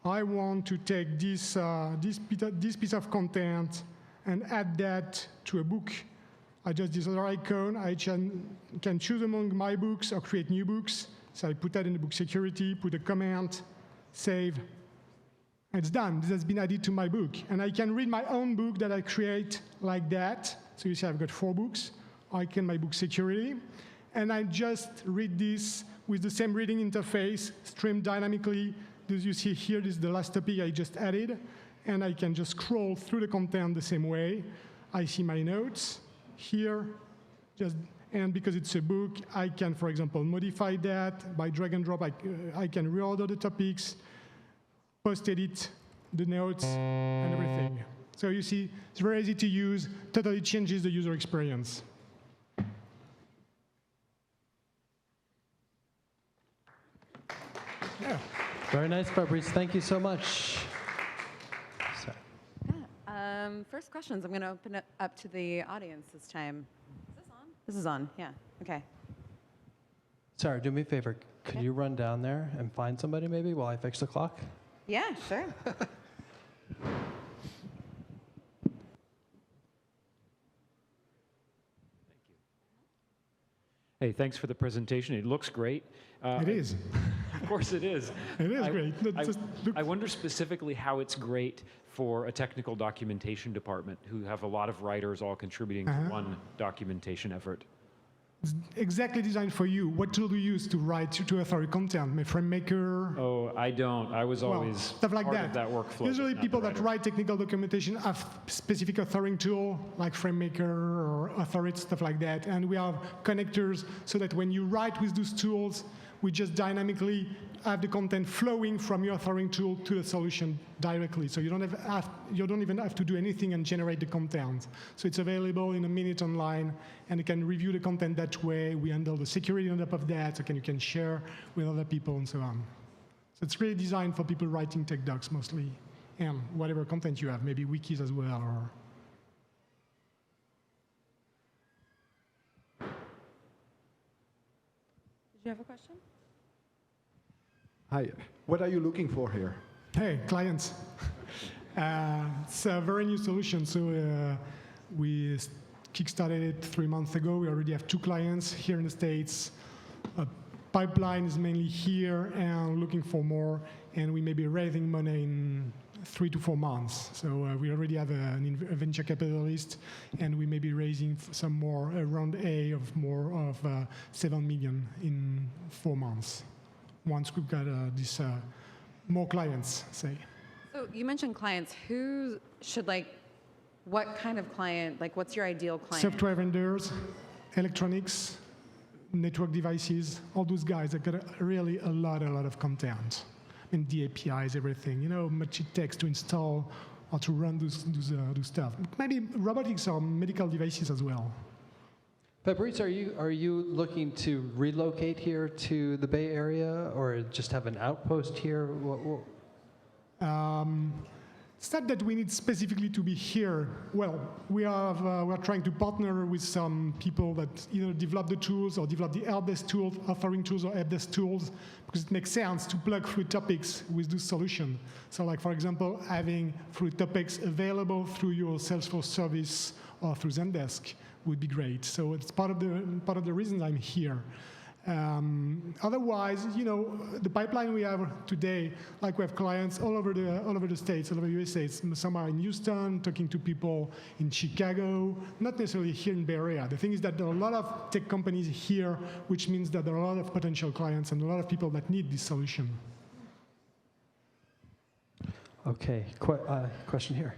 I want to take this piece of content and add that to a book. I just this other icon. I can choose among my books or create new books. So I put that in the book security, put a comment, save. It's done. This has been added to my book. And I can read my own book that I create like that. So you see I've got 4 books. I can my book security. And I just read this with the same reading interface, streamed dynamically. As you see here, this is the last topic I just added. And I can just scroll through the content the same way. I see my notes here. And because it's a book, I can, for example, modify that by drag and drop. I can reorder the topics, post-edit the notes, and everything. So you see, it's very easy to use, totally changes the user experience. Yeah. Very nice, Fabrice. Thank you so much. First questions. I'm going to open it up to the audience this time. Is this on? This is on, yeah. Okay. Sarah, do me a favor. Could you run down there and find somebody maybe while I fix the clock? Yeah, sure. Hey, thanks for the presentation. It looks great. It is. Of course it is. It is great. I wonder specifically how it's great for a technical documentation department who have a lot of writers all contributing to one documentation effort. It's exactly designed for you. What tool do you use to write, to author content? FrameMaker? Oh, I don't. I was always stuff like part of that workflow. Usually people that write technical documentation have specific authoring tool, like FrameMaker or Authorit, stuff like that. And we have connectors so that when you write with those tools, we just dynamically have the content flowing from your authoring tool to the solution directly. So you don't even have to do anything and generate the content. So it's available in a minute online, and you can review the content that way. We handle the security on top of that, so you can share with other people and so on. So it's really designed for people writing tech docs mostly, and whatever content you have, maybe wikis as well. Or Did you have a question? Hi. What are you looking for here? Hey, clients. It's a very new solution. So we kickstarted it 3 months ago. We already have 2 clients here in the States. Pipeline is mainly here and looking for more. And we may be raising money in 3 to 4 months. So we already have a venture capitalist, and we may be raising some more, round A of more of 7 million in 4 months. Once we've got this more clients, say. So you mentioned clients. Who should what kind of client, what's your ideal client? Software vendors, electronics, network devices, all those guys that got really a lot of content. And the APIs, everything, much it takes to install or to run those stuff. Maybe robotics or medical devices as well. Fabrice, are you looking to relocate here to the Bay Area or just have an outpost here? It's not that we need specifically to be here. Well, we're trying to partner with some people that either develop the tools or develop the help-desk tools, offering tools or help-desk tools, because it makes sense to plug Fluid Topics with this solution. So for example, having Fluid Topics available through your Salesforce service or through Zendesk would be great. So it's part of the reason I'm here. Otherwise, the pipeline we have today, we have clients all over the States, all over the USA. Some are in Houston, talking to people in Chicago, not necessarily here in Bay Area. The thing is that there are a lot of tech companies here, which means that there are a lot of potential clients and a lot of people that need this solution. Okay, question here.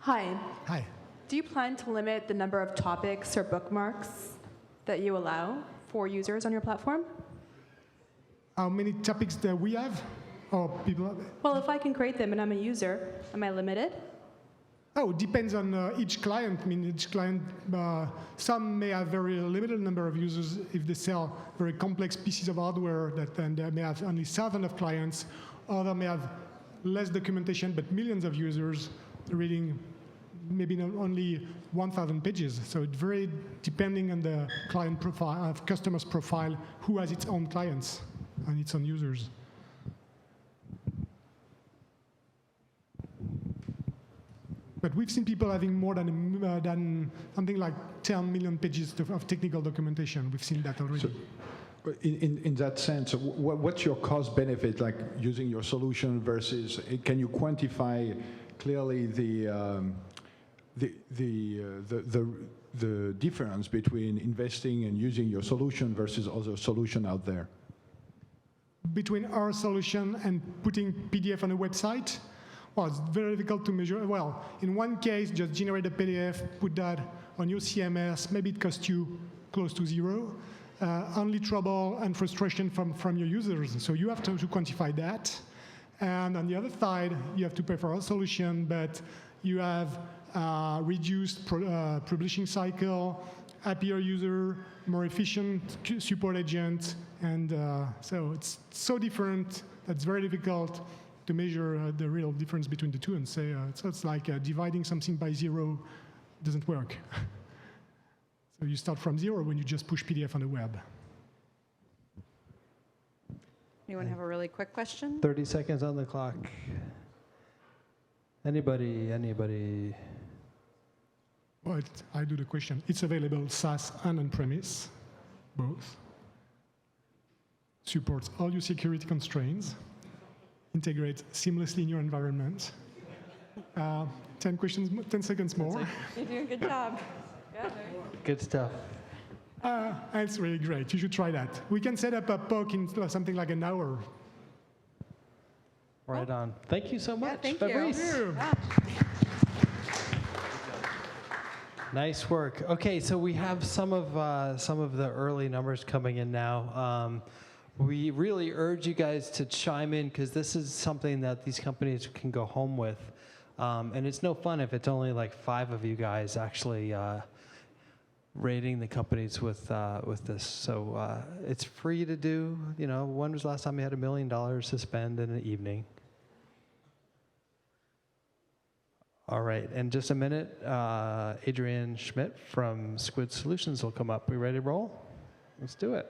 Hi. Hi. Do you plan to limit the number of topics or bookmarks that you allow for users on your platform? How many topics that we have? Or people have? Well, if I can create them and I'm a user, am I limited? Oh, it depends on each client. I mean, each client, some may have very limited number of users if they sell very complex pieces of hardware and they may have only thousands of clients. Others may have less documentation, but millions of users reading maybe not only 1,000 pages. So it's very depending on the client profile, customer's profile, who has its own clients and its own users. But we've seen people having more than something like 10 million pages of technical documentation. We've seen that already. So in that sense, what's your cost benefit, like using your solution versus, can you quantify clearly the difference between investing and using your solution versus other solution out there? Between our solution and putting PDF on a website, well, it's very difficult to measure. Well, in one case, just generate a PDF, put that on your CMS, maybe it costs you close to zero. Only trouble and frustration from your users. So you have to quantify that. And on the other side, you have to pay for our solution, but you have reduced publishing cycle, happier user, more efficient support agent, and so it's so different that's very difficult to measure the real difference between the two and say, so it's like dividing something by zero doesn't work. So you start from zero when you just push PDF on the web. Anyone have a really quick question? 30 seconds on the clock. Anybody? Well, I do the question. It's available SaaS and on-premise, both. Supports all your security constraints. Integrates seamlessly in your environment. 10 seconds more. You're doing a good job. Good stuff. It's really great. You should try that. We can set up a POC in something like an hour. Right on. Thank you so much, thank Fabrice. you. Yeah. Nice work. Okay, so we have some of the early numbers coming in now. We really urge you guys to chime in because this is something that these companies can go home with, and it's no fun if it's only like 5 of you guys actually rating the companies with this. So it's free to do. When was the last time you had $1 million to spend in an evening? All right, in just a minute, Adrien Schmidt from Squid Solutions will come up. We ready to roll? Let's do it.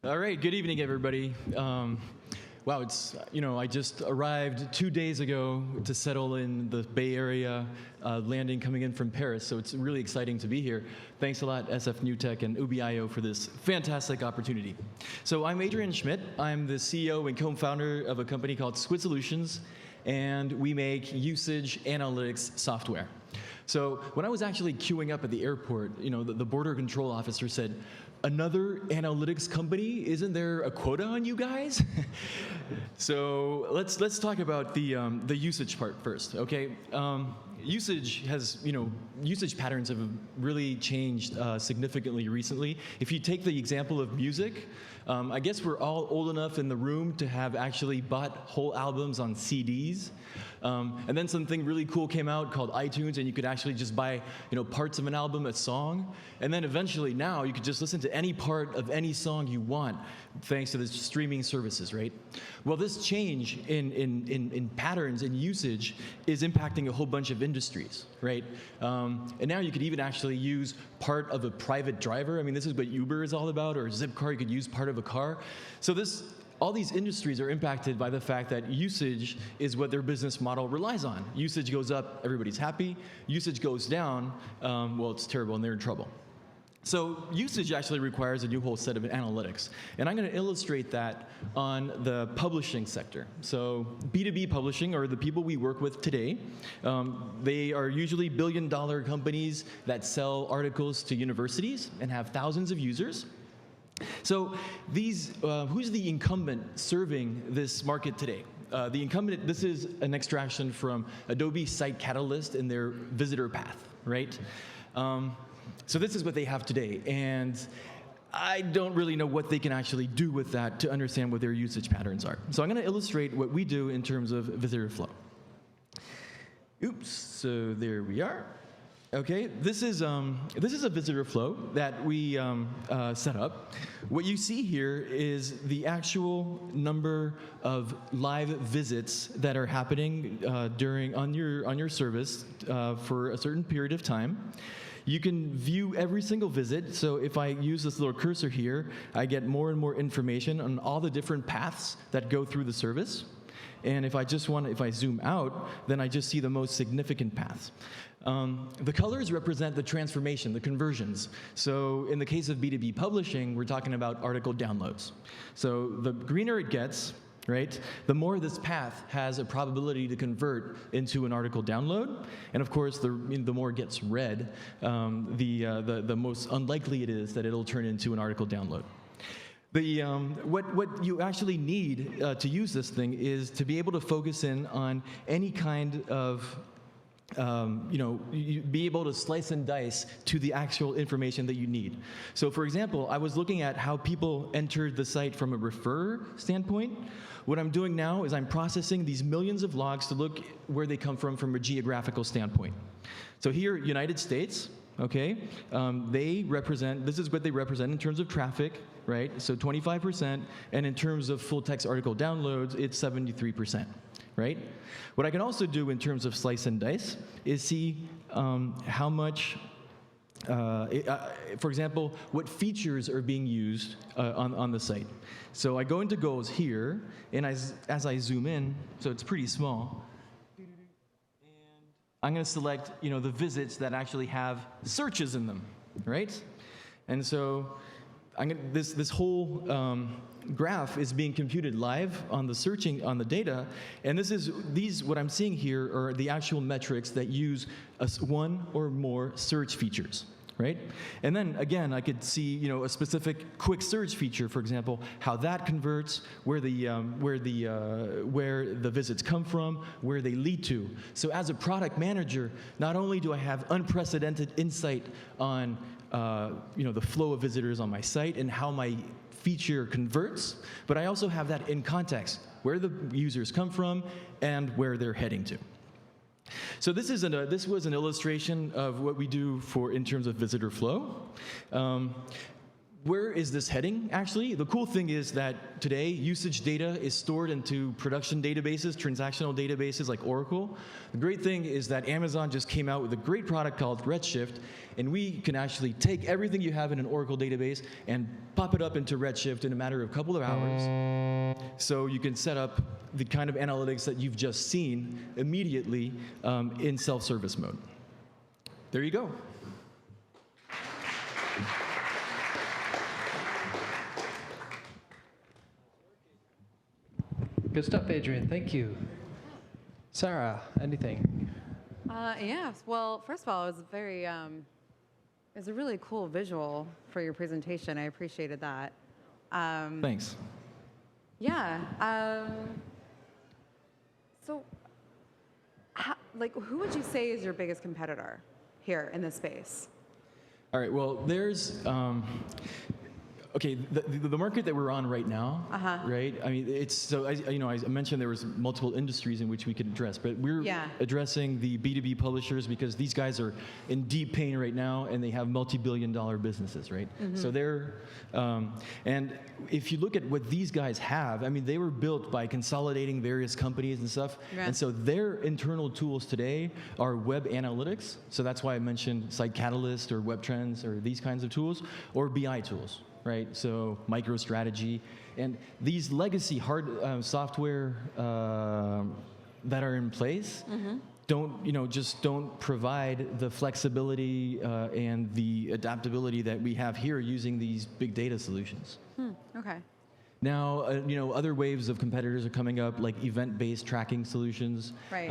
All right, good evening, everybody. Wow, it's, I just arrived 2 days ago to settle in the Bay Area, landing coming in from Paris, so it's really exciting to be here. Thanks a lot, SF NewTek and Ubi.io, for this fantastic opportunity. So I'm Adrien Schmidt. I'm the CEO and co-founder of a company called Squid Solutions, and we make usage analytics software. So when I was actually queuing up at the airport, the border control officer said, "Another analytics company? Isn't there a quota on you guys?" So let's talk about the usage part first, okay? Usage patterns have really changed significantly recently. If you take the example of music, I guess we're all old enough in the room to have actually bought whole albums on CDs. And then something really cool came out called iTunes, and you could actually just buy, parts of an album, a song. And then eventually now you could just listen to any part of any song you want, thanks to the streaming services, right? Well, this change in patterns and usage is impacting a whole bunch of industries, right? And now you could even actually use part of a private driver. I mean, this is what Uber is all about, or Zipcar, you could use part of a car. So all these industries are impacted by the fact that usage is what their business model relies on. Usage goes up, everybody's happy. Usage goes down, well, it's terrible and they're in trouble. So usage actually requires a new whole set of analytics. And I'm going to illustrate that on the publishing sector. So B2B publishing are the people we work with today. They are usually billion-dollar companies that sell articles to universities and have thousands of users. So who's the incumbent serving this market today? The incumbent, this is an extraction from Adobe Site Catalyst in their visitor path, right? So this is what they have today, and I don't really know what they can actually do with that to understand what their usage patterns are. So I'm going to illustrate what we do in terms of visitor flow. Oops, so there we are. Okay, this is a visitor flow that we set up. What you see here is the actual number of live visits that are happening on your service for a certain period of time. You can view every single visit. So if I use this little cursor here, I get more and more information on all the different paths that go through the service. And if I zoom out, then I just see the most significant paths. The colors represent the transformation, the conversions. So in the case of B2B publishing, we're talking about article downloads. So the greener it gets, right, the more this path has a probability to convert into an article download. And of course, the more it gets red, the most unlikely it is that it'll turn into an article download. What you actually need to use this thing is to be able to focus in on any kind of be able to slice and dice to the actual information that you need. So for example, I was looking at how people entered the site from a referrer standpoint. What I'm doing now is I'm processing these millions of logs to look where they come from a geographical standpoint. So here, United States, okay, this is what they represent in terms of traffic, right? So 25%, and in terms of full text article downloads, it's 73%. Right? What I can also do in terms of slice and dice is see how much, for example, what features are being used on the site. So I go into goals here, and as I zoom in, so it's pretty small, and I'm going to select the visits that actually have searches in them, right? And so this whole graph is being computed live on the data, and what I'm seeing here are the actual metrics that use one or more search features, right? And then again, I could see a specific quick search feature, for example, how that converts, where the visits come from, where they lead to. So as a product manager, not only do I have unprecedented insight on the flow of visitors on my site and how my feature converts, but I also have that in context, where the users come from and where they're heading to. So this was an illustration of what we do in terms of visitor flow. where is this heading, actually? The cool thing is that today, usage data is stored into production databases, transactional databases like Oracle. The great thing is that Amazon just came out with a great product called Redshift, and we can actually take everything you have in an Oracle database and pop it up into Redshift in a matter of a couple of hours. So you can set up the kind of analytics that you've just seen immediately in self-service mode. There you go. Good stuff, Adrien. Thank you. Sarah, anything? Yes. Well, first of all, it was it was a really cool visual for your presentation. I appreciated that. Thanks. Yeah. So, who would you say is your biggest competitor here in this space? All right. Well, there's. Okay, the market that we're on right now, right? I mean, it's so I mentioned there was multiple industries in which we could address, but we're addressing the B2B publishers because these guys are in deep pain right now, and they have multi-billion-dollar businesses, right? So they're, and if you look at what these guys have, I mean, they were built by consolidating various companies and stuff, and so their internal tools today are web analytics. So that's why I mentioned Site Catalyst or Web Trends or these kinds of tools, or BI tools. Right, so MicroStrategy, and these legacy hard software that are in place don't provide the flexibility and the adaptability that we have here using these big data solutions. Okay. Now, other waves of competitors are coming up, like event-based tracking solutions. Right.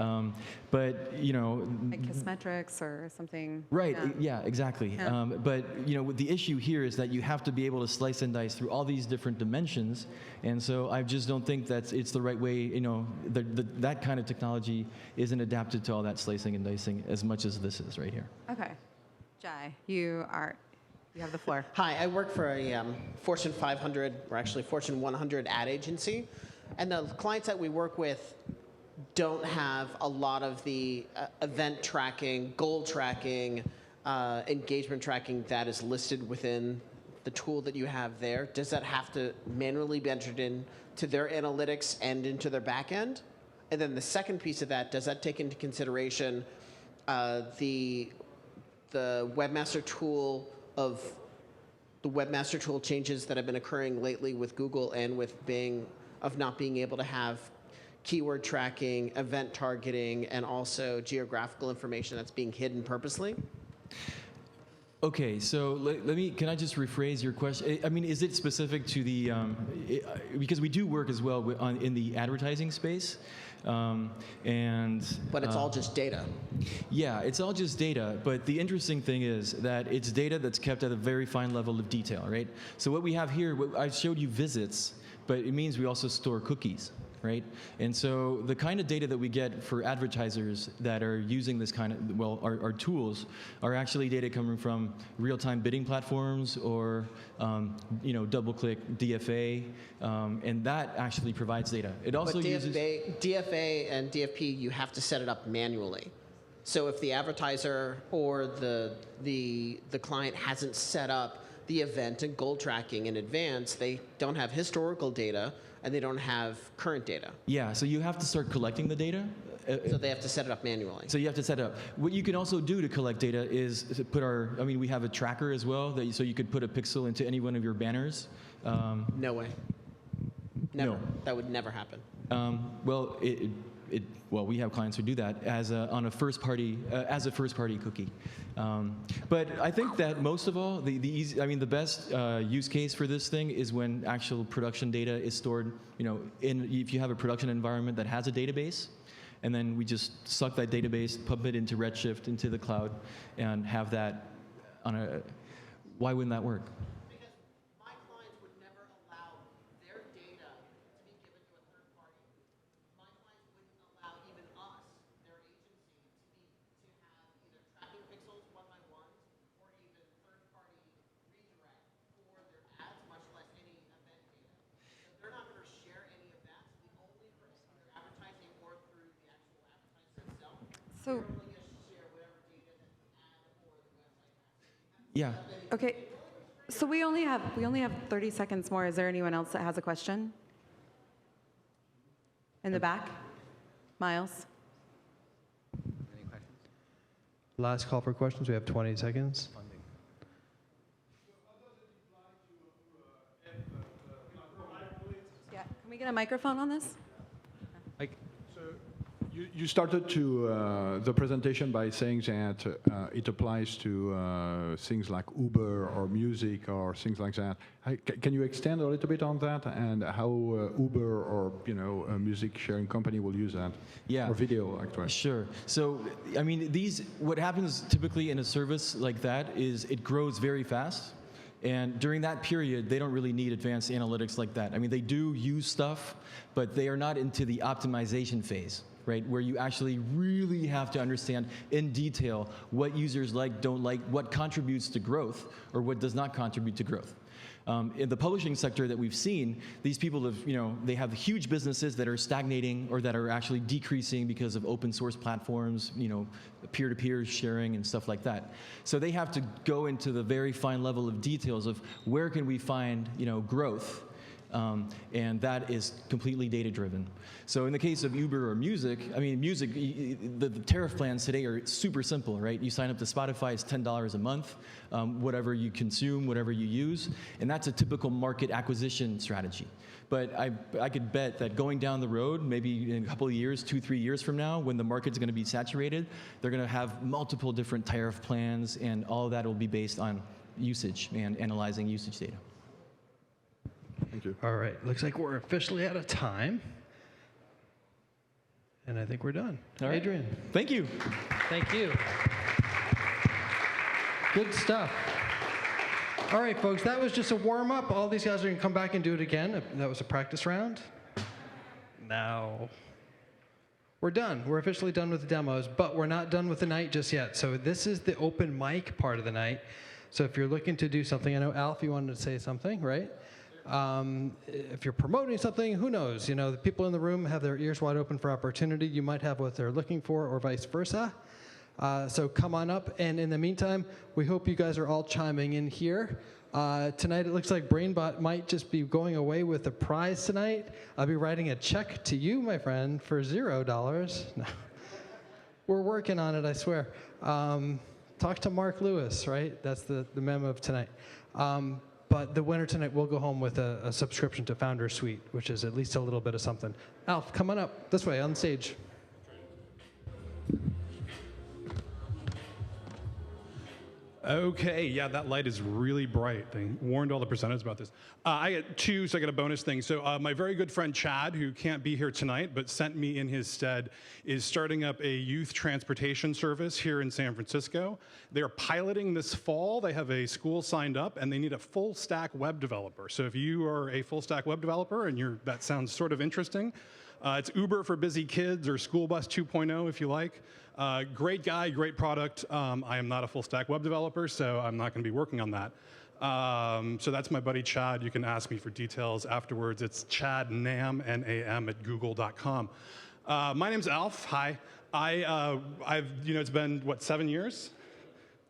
But, like Kissmetrics or something. Right, yeah, exactly. Yeah. But, the issue here is that you have to be able to slice and dice through all these different dimensions. And so I just don't think that it's the right way, that kind of technology isn't adapted to all that slicing and dicing as much as this is right here. Okay. Jai, you have the floor. Hi, I work for a Fortune 500, or actually Fortune 100 ad agency, and the clients that we work with don't have a lot of the event tracking, goal tracking, engagement tracking that is listed within the tool that you have there. Does that have to manually be entered into their analytics and into their back end? And then the second piece of that, does that take into consideration the webmaster tool of the webmaster tool changes that have been occurring lately with Google and with Bing of not being able to have keyword tracking, event targeting, and also geographical information that's being hidden purposely? Okay, so can I just rephrase your question? I mean, is it specific to the, because we do work as well in the advertising space. But it's all just data. Yeah, it's all just data. But the interesting thing is that it's data that's kept at a very fine level of detail, right? So what we have here, I showed you visits, but it means we also store cookies, right? And so the kind of data that we get for advertisers that are using this kind of, our tools are actually data coming from real-time bidding platforms or, DoubleClick, DFA, and that actually provides data. It also uses DFA and DFP, you have to set it up manually. So if the advertiser or the client hasn't set up the event and goal tracking in advance, they don't have historical data and they don't have current data. Yeah, so you have to start collecting the data. So they have to set it up manually. So you have to set it up. What you can also do to collect data is to put we have a tracker as well, so you could put a pixel into any one of your banners. No way. Never. No. That would never happen. Well, we have clients who do that as a first party cookie. But I think that most of all, the best use case for this thing is when actual production data is stored. If you have a production environment that has a database, and then we just suck that database, pump it into Redshift, into the cloud, and have that on a. Why wouldn't that work? So, yeah. okay. So we only have 30 seconds more. Is there anyone else that has a question? In the back? Miles? Last call for questions. We have 20 seconds. Yeah. Can we get a microphone on this? You started to the presentation by saying that it applies to things like Uber or music or things like that. Can you extend a little bit on that and how Uber or a music sharing company will use that? Yeah. Or video, actually. Sure. So, I mean, what happens typically in a service like that is it grows very fast. And during that period, they don't really need advanced analytics like that. I mean, they do use stuff, but they are not into the optimization phase, right? Where you actually really have to understand in detail what users like, don't like, what contributes to growth, or what does not contribute to growth. In the publishing sector that we've seen, these people have, they have huge businesses that are stagnating or that are actually decreasing because of open source platforms, peer-to-peer sharing and stuff like that. So they have to go into the very fine level of details of where can we find, growth. And that is completely data-driven. So in the case of Uber or music, I mean, music, the tariff plans today are super simple, right? You sign up to Spotify, it's $10 a month, whatever you consume, whatever you use, and that's a typical market acquisition strategy. But I could bet that going down the road, maybe in a couple of years, 2-3 years from now, when the market's going to be saturated, they're going to have multiple different tariff plans, and all of that will be based on usage and analyzing usage data. Thank you. All right. Looks like we're officially out of time. And I think we're done. All right. Adrien. Thank you. Thank you. Good stuff. All right, folks. That was just a warm-up. All these guys are going to come back and do it again. That was a practice round. Now, we're done. We're officially done with the demos, but we're not done with the night just yet. So this is the open mic part of the night. So if you're looking to do something, I know, Alf, you wanted to say something, right? If you're promoting something, who knows? The people in the room have their ears wide open for opportunity. You might have what they're looking for or vice versa. So come on up. And in the meantime, we hope you guys are all chiming in here. Tonight, it looks like BrainBot might just be going away with a prize tonight. I'll be writing a check to you, my friend, for $0. No. We're working on it, I swear. Talk to Mark Lewis, right? That's the memo of tonight. But the winner tonight will go home with a subscription to Founder Suite, which is at least a little bit of something. Alf, come on up this way on stage. Okay, yeah, that light is really bright. They warned all the presenters about this. I get two, so I get a bonus thing. So my very good friend Chad, who can't be here tonight, but sent me in his stead, is starting up a youth transportation service here in San Francisco. They're piloting this fall. They have a school signed up, and they need a full-stack web developer. So if you are a full-stack web developer, and that sounds sort of interesting, it's Uber for busy kids, or School Bus 2.0 if you like. Great guy, great product. I am not a full-stack web developer, so I'm not going to be working on that. So that's my buddy Chad. You can ask me for details afterwards. It's chadnam, N-A-M, at google.com. My name's Alf. Hi. It's been, 7 years?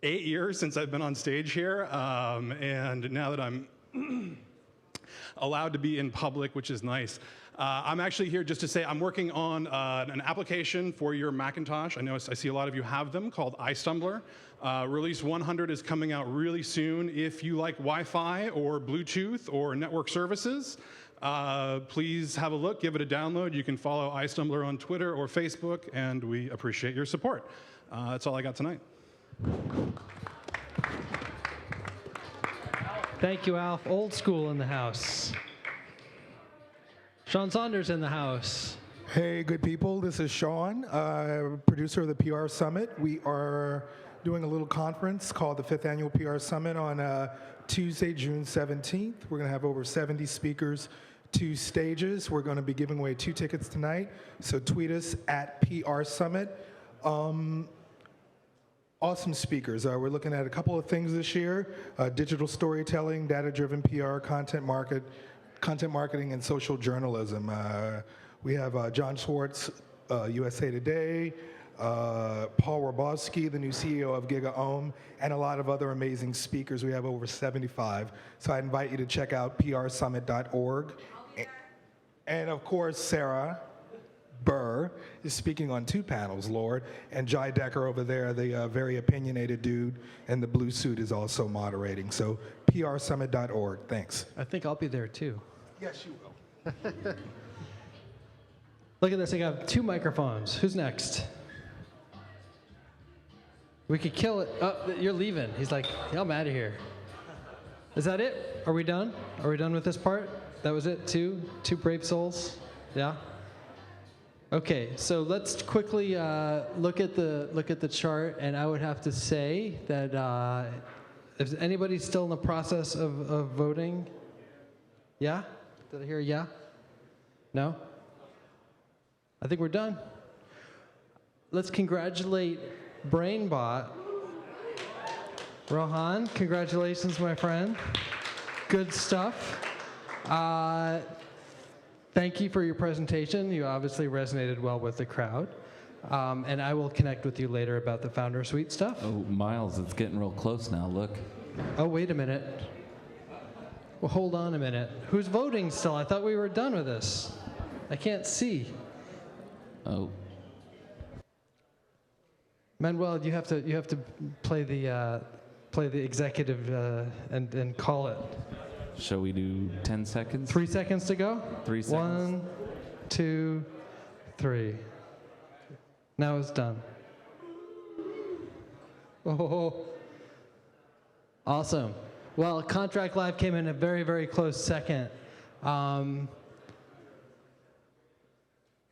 8 years since I've been on stage here. And now that I'm allowed to be in public, which is nice, I'm actually here just to say I'm working on an application for your Macintosh. I see a lot of you have them, called iStumbler. Release 100 is coming out really soon. If you like Wi-Fi or Bluetooth or network services, please have a look, give it a download. You can follow iStumbler on Twitter or Facebook, and we appreciate your support. That's all I got tonight. Thank you, Alf. Old school in the house. Sean Saunders in the house. Hey, good people. This is Sean, producer of the PR Summit. We are doing a little conference called the 5th Annual PR Summit on Tuesday, June 17th. We're going to have over 70 speakers, 2 stages. We're going to be giving away 2 tickets tonight, so tweet us at PR Summit. Awesome speakers. We're looking at a couple of things this year: digital storytelling, data-driven PR, content marketing, and social journalism. We have John Schwartz, USA Today, Paul Robowski, the new CEO of GigaOM, and a lot of other amazing speakers. We have over 75. So I invite you to check out prsummit.org. And of course, Sarah Burr is speaking on 2 panels, Lord, and Jai Decker over there, the very opinionated dude in the blue suit, is also moderating. So prsummit.org. Thanks. I think I'll be there too. Yes, you will. Look at this, I got 2 microphones. Who's next? We could kill it. Oh, you're leaving. He's like, yeah, I'm out of here. Is that it? Are we done? Are we done with this part? That was it? 2 brave souls? Yeah? Okay, so let's quickly look at the chart, and I would have to say that is anybody still in the process of voting? Yeah? Did I hear yeah? No? I think we're done. Let's congratulate BrainBot. Rohan, congratulations, my friend. Good stuff. Thank you for your presentation. You obviously resonated well with the crowd. And I will connect with you later about the Founder Suite stuff. Oh, Miles, it's getting real close now, look. Oh, wait a minute. Well, hold on a minute. Who's voting still? I thought we were done with this. I can't see. Oh. Manuel, you have to play the executive and call it. Shall we do 10 seconds? 3 seconds to go? 3 seconds. 1, 2, 3. Now it's done. Oh, awesome. Well, Contract Live came in a very, very close second.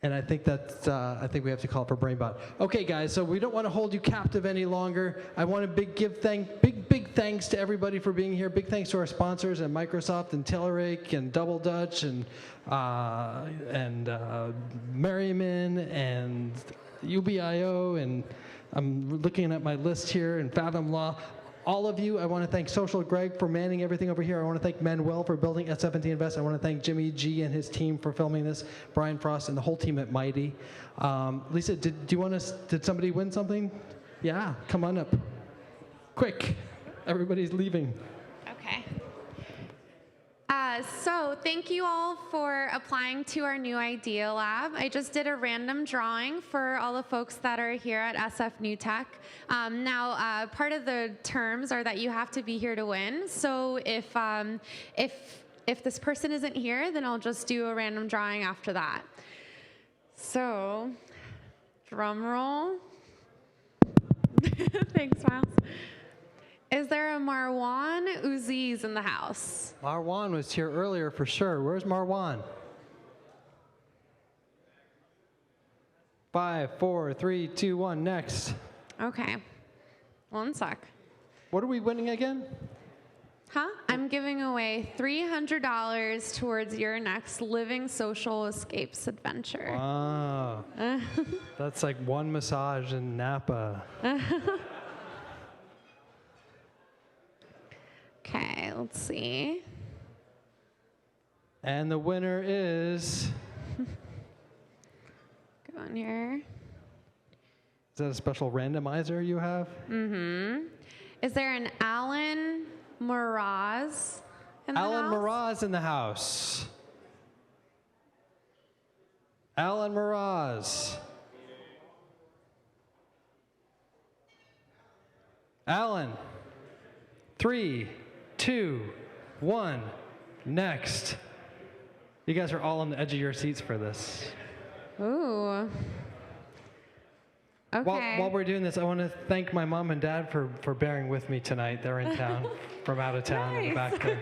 And I think I think we have to call for BrainBot. Okay, guys, so we don't want to hold you captive any longer. I want to give big thanks to everybody for being here. Big thanks to our sponsors and Microsoft and Telerik and Double Dutch and Merriman and UBIO, and I'm looking at my list here, and Fathom Law. All of you, I want to thank Social Greg for manning everything over here. I want to thank Manuel for building S17 Invest. I want to thank Jimmy G and his team for filming this, Brian Frost and the whole team at Mighty. Lisa, did somebody win something? Yeah, come on up. Quick, everybody's leaving. Okay. So thank you all for applying to our new Idea Lab. I just did a random drawing for all the folks that are here at SF New Tech. Now, part of the terms are that you have to be here to win. So if this person isn't here, then I'll just do a random drawing after that. So, drum roll. Thanks, Miles. Is there a Marwan Uziz in the house? Marwan was here earlier for sure. Where's Marwan? 5, 4, 3, 2, 1, next. Okay. 1 sec. What are we winning again? Huh? I'm giving away $300 towards your next Living Social Escapes adventure. Wow. That's like 1 massage in Napa. Okay, let's see. And the winner is... Go in here. Is that a special randomizer you have? Mm-hmm. Is there an Alan Mraz in the Alan house? Mraz in the house. Alan Mraz. Alan. 3, 2, 1, next. You guys are all on the edge of your seats for this. Ooh. Okay. While we're doing this, I want to thank my mom and dad for bearing with me tonight. They're in town, from out of town in the back there.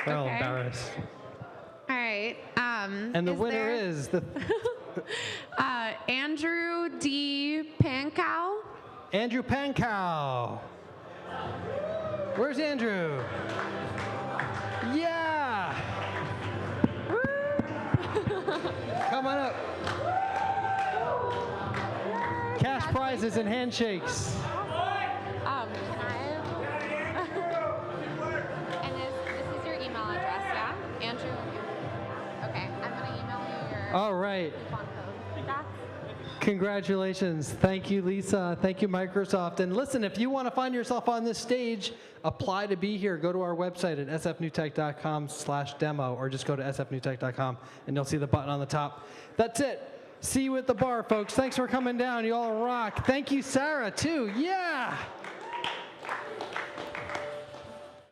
They're all embarrassed. All right. And the winner is the Andrew D. Pankow. Andrew Pankow. Where's Andrew? Yeah! Come on up. Cash prizes and handshakes. And this is your email address, yeah? Andrew. Okay, I'm going to email you your All right. coupon code. Congratulations. Thank you, Lisa. Thank you, Microsoft. And listen, if you want to find yourself on this stage, apply to be here. Go to our website at sfnewtech.com/demo, or just go to sfnewtech.com and you'll see the button on the top. That's it. See you at the bar, folks. Thanks for coming down. You all rock. Thank you, Sarah, too. Yeah.